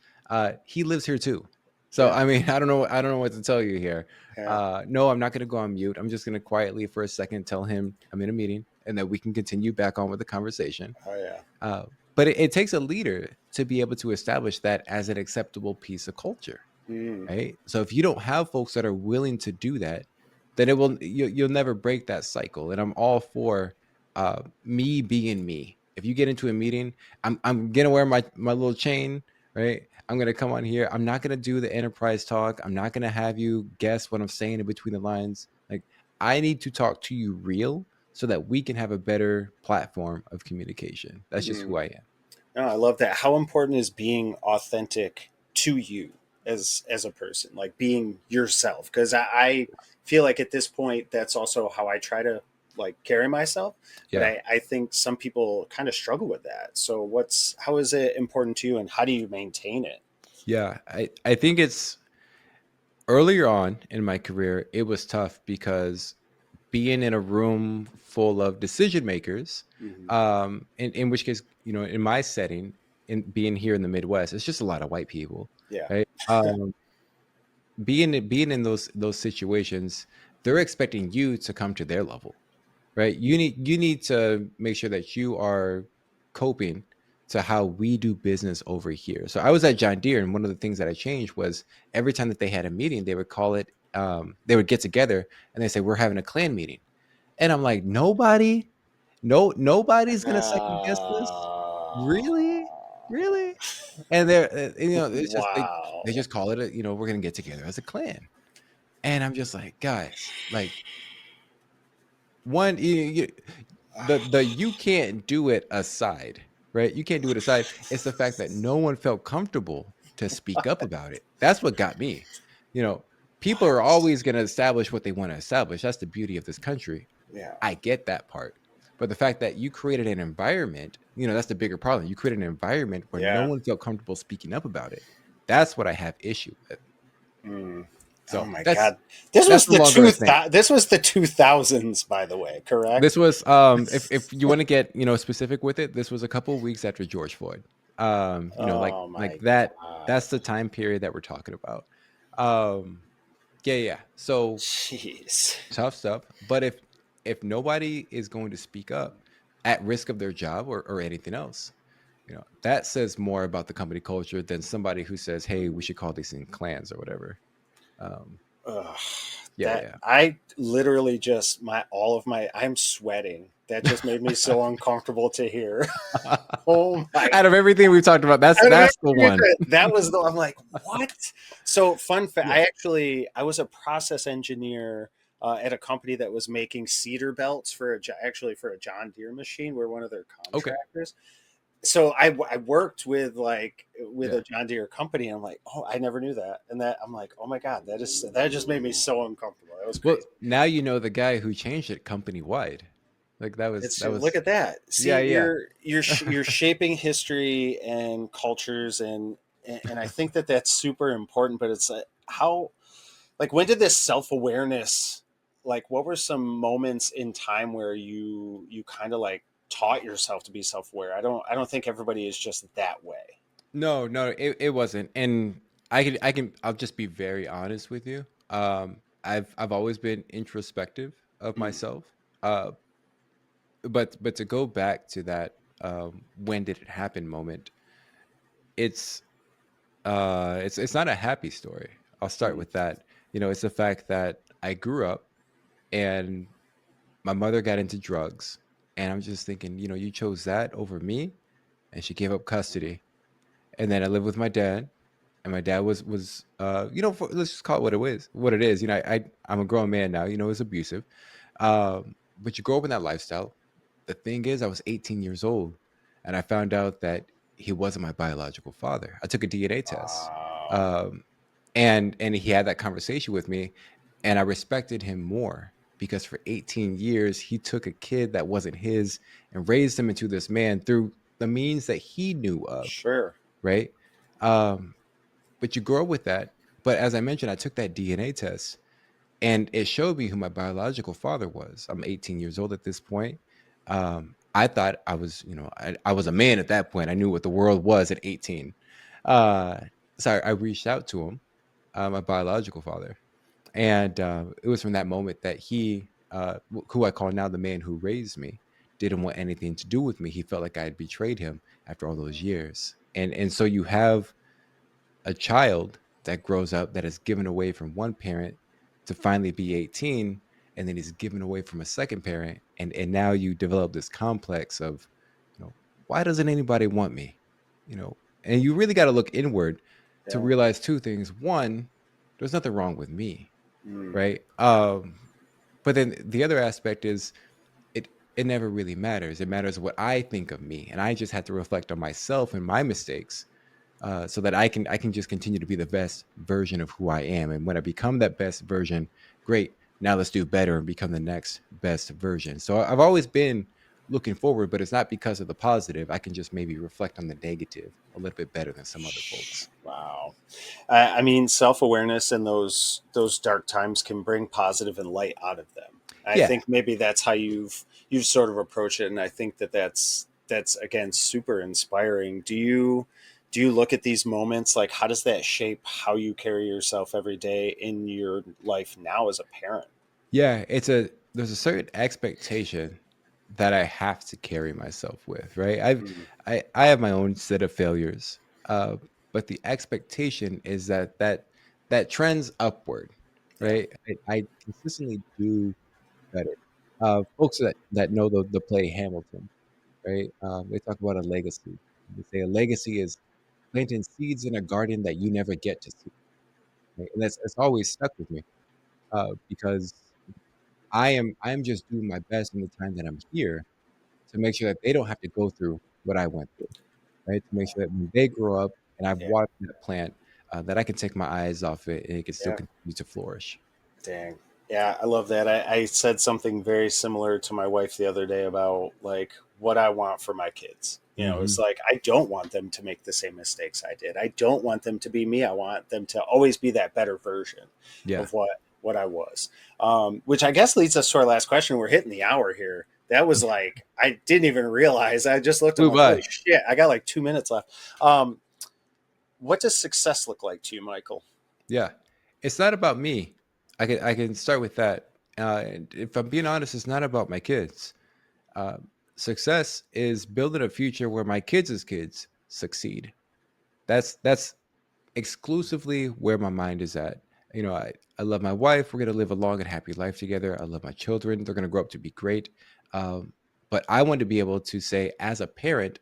he lives here too. So yeah, I mean, I don't know what to tell you here. yeah. No, I'm not going to go on mute. I'm just going to quietly for a second tell him I'm in a meeting, and that we can continue back on with the conversation. Oh yeah. Uh, but it takes a leader to be able to establish that as an acceptable piece of culture, Mm, right? So if you don't have folks that are willing to do that, then you'll never break that cycle. And I'm all for me being me. If you get into a meeting, I'm gonna wear my little chain, right? I'm gonna come on here. I'm not gonna do the enterprise talk. I'm not gonna have you guess what I'm saying in between the lines. Like I need to talk to you real so that we can have a better platform of communication. That's just mm. who I am. No, I love that. How important is being authentic to you as a person, like being yourself? Because I feel like at this point, that's also how I try to like carry myself. But Yeah. I think some people kind of struggle with that. So how is it important to you, and how do you maintain it? Yeah. I think it's earlier on in my career, it was tough because being in a room full of decision makers, Hmm. in which case, in my setting, in being here in the Midwest, it's just a lot of white people, Yeah. right? Being in those situations, they're expecting you to come to their level, right? You need to make sure that you are coping to how we do business over here. So I was at John Deere, and one of the things that I changed was every time that they had a meeting, they would call it. They would get together and they say we're having a clan meeting, and I'm like nobody's gonna second guess this, Uh, really, really, and they're it's just they wow. just call it we're gonna get together as a clan, and I'm just like guys like one the you can't do it aside, right? You can't do it aside. It's the fact that no one felt comfortable to speak up about it. That's what got me. You know, people are What? always going to establish what they want to establish. That's the beauty of this country. Yeah. I get that part. But the fact that you created an environment, that's the bigger problem. You created an environment where no Yeah. one felt comfortable speaking up about it. That's what I have issue with. Mm. Oh So my that's God. This that's was no the longer a thing. this was the 2000s, by the way, This correct? was if you want to get specific with it, this was a couple of weeks after George Floyd. Oh Like my that. God. That's the time period that we're talking about. Um, yeah, yeah. So Jeez. tough stuff. But if nobody is going to speak up at risk of their job or anything else, that says more about the company culture than somebody who says, "Hey, we Mm. should call these things clans or whatever." Um, Ugh, yeah, that yeah. I literally just my all of my I'm sweating. That just made me so uncomfortable to hear. Oh my Out of everything we've talked about, I don't that's the one. that was the I'm like, what? So fun fact, Yeah. I was a process engineer at a company that was making cedar belts for actually for a John Deere machine. We're one of their Okay. contractors. So I worked with with Yeah. a John Deere company. And I'm like, oh, I never knew that, and that I'm like, oh my God, that just made me so uncomfortable. That was Well, crazy. now you know the guy who changed it company wide. Like It's that look was at that. yeah, See, yeah. you're shaping history and cultures, and I think that that's super important. But it's how like when did this self awareness like what were some moments in time where you kind of like taught yourself to be self aware? I don't think everybody is just that way. No, no, it wasn't. And I'll just be very honest with you. I've always been introspective of Mm, myself. Uh but to go back to that when did it happen moment, it's it's not a happy story. I'll start mm, with that. It's the fact that I grew up and my mother got into drugs, and I'm just thinking, you chose that over me, and she gave up custody. And then I lived with my dad, and my dad was let's just call it what it is. I'm a grown man now. It's abusive. But you grow up in that lifestyle. The thing is, I was 18 years old, and I found out that he wasn't my biological father. I took a DNA test, wow. um, and he had that conversation with me. And I respected him more because for 18 years, he took a kid that wasn't his and raised him into this man through the means that he knew of, Sure. right? Um, but you grow up with that. But as I mentioned, I took that DNA test and it showed me who my biological father was. I'm 18 years old at this point. I thought I was, I was a man at that point. I knew what the world was at 18. Uh, so I reached out to him, my biological father, and it was from that moment that he, who I call now the man who raised me, didn't want anything to do with me. He felt like I had betrayed him after all those years. And so you have a child that grows up that is given away from one parent to finally be 18, and then he's given away from a second parent, and now you develop this complex of, why doesn't anybody want me? And you really got to look inward to Yeah. realize two things. One, there's nothing wrong with me, Mm, right? But then the other aspect is it never really matters. It matters what I think of me, and I just have to reflect on myself and my mistakes, so that I can just continue to be the best version of who I am. And when I become that best version, great. Now let's do better and become the next best version. So I've always been looking forward, but it's not because of the positive. I can just maybe reflect on the negative a little bit better than some other folks. wow. I mean, self awareness in those dark times can bring positive and light out of them. I Yeah. think maybe that's how you've sort of approached it, and I think that's again super inspiring. Do you look at these moments like how does that shape how you carry yourself every day in your life now as a parent? Yeah, there's a certain expectation that I have to carry myself with, right? Mm, I have my own set of failures, uh, but the expectation is that trends upward, yeah, right? I consistently do better. Folks that know the play Hamilton, right? They talk about a legacy. They say a legacy is planting seeds in a garden that you never get to see, right? And that's always stuck with me, because I am just doing my best in the time that I'm here to make sure that they don't have to go through what I went through, right? To make sure that when they grow up and I've yeah, watered that plant, that I can take my eyes off it and it can still yeah. continue to flourish. Dang. Yeah, I love that. I said something very similar to my wife the other day about like what I want for my kids. It's Hmm. like I don't want them to make the same mistakes I did. I don't want them to be me. I want them to always be that better version Yeah. of what I was. Which I guess leads us to our last question. We're hitting the hour here. That was like I didn't even realize. I just looked. I'm Flew like, holy by. shit! I got like 2 minutes left. What does success look like to you, Michael? Yeah. It's not about me. I can start with that. And if I'm being honest, it's not about my kids. Uh, Success is building a future where my kids' succeed. That's exclusively where my mind is at. I love my wife. We're going to live a long and happy life together. I love my children. They're going to grow up to be great. But I want to be able to say, as a parent,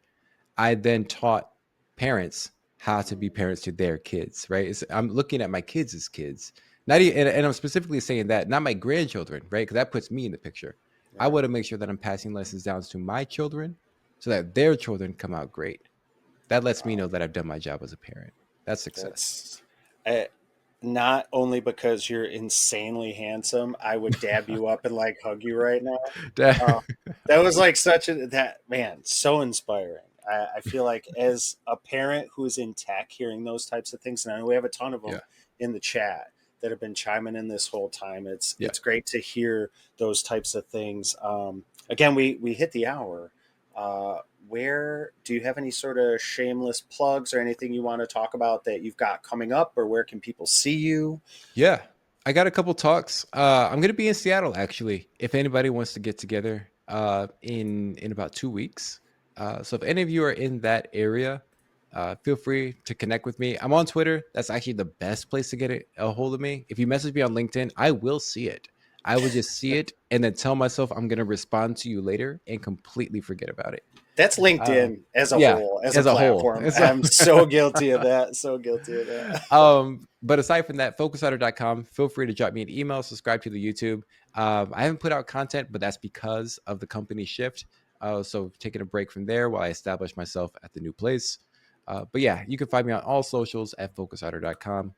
I then taught parents how to be parents to their kids, right? I'm looking at my kids as kids. Not even, and I'm specifically saying that, not my grandchildren, right? Because that puts me in the picture. I Yeah. want to make sure that I'm passing lessons down to my children so that their children come out great. That lets me Wow. know that I've done my job as a parent. That's success. That's I, not only because you're insanely handsome, I would dab you up and like hug you right now. Uh, that was like such a that man, so inspiring. I feel like as a parent who's in tech, hearing those types of things, and I know we have a ton of Yeah. them in the chat that have been chiming in this whole time. It's Yeah. it's great to hear those types of things. Again, we hit the hour. Uh, where do you have any sort of shameless plugs or anything you want to talk about that you've got coming up, or where can people see you? Yeah. I got a couple talks. I'm going to be in Seattle actually. If anybody wants to get together in about 2 weeks. So if any of you are in that area, feel free to connect with me. I'm on Twitter. That's actually the best place to get a hold of me. If you message me on LinkedIn, I will see it. I will just see it and then tell myself I'm going to respond to you later and completely forget about it. That's Uh, LinkedIn as a yeah, whole, as a as a whole. platform. I'm so guilty of that. So guilty of that. But aside from that, focusouter.com, feel free to drop me an email, subscribe to the YouTube. I haven't put out content, but that's because of the company shift. So taking a break from there while I establish myself at the new place. But yeah, you can find me on all socials at focusouter.com.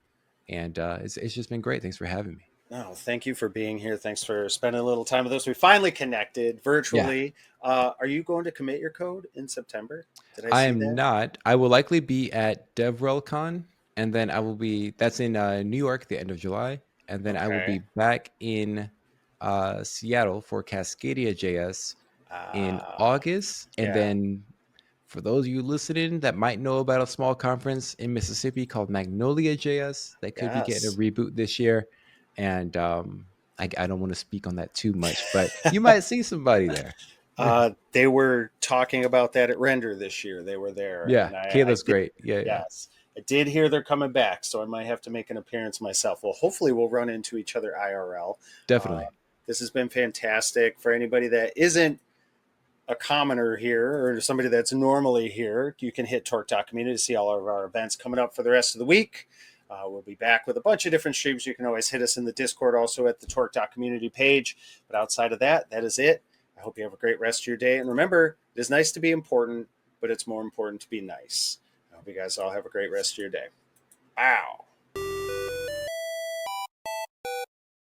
And it's just been great. Thanks for having me. Oh, thank you for being here. Thanks for spending a little time with us. We finally connected Yeah, virtually. Are you going to commit your code in September? Did I I see am that? not. I will likely be at DevRelCon, and then I will be. That's in New York, the end of July, and then I will be Okay. back in Seattle for Cascadia JS in Uh, August, and yeah. then for those of you listening that might know about a small conference in Mississippi called Magnolia JS that could be getting a Yes. reboot this year, and I don't want to speak on that too much, but you might see somebody there. They were talking about that at Render this year. They were there, Yeah, and I Kayla's did. great. Yeah, yeah, Yes, I did hear they're coming back, so I might have to make an appearance myself. Well, hopefully, we'll run into each other IRL. Uh, definitely. this has been fantastic for anybody that isn't a commoner here or somebody that's normally here. You can hit Torque.community to see all of our events coming up for the rest of the week. We'll be back with a bunch of different streams. You can always hit us in the Discord, also at the Torque.community page. But outside of that, that is it. I hope you have a great rest of your day. And remember, it is nice to be important, but it's more important to be nice. I hope you guys all have a great rest of your day. Wow.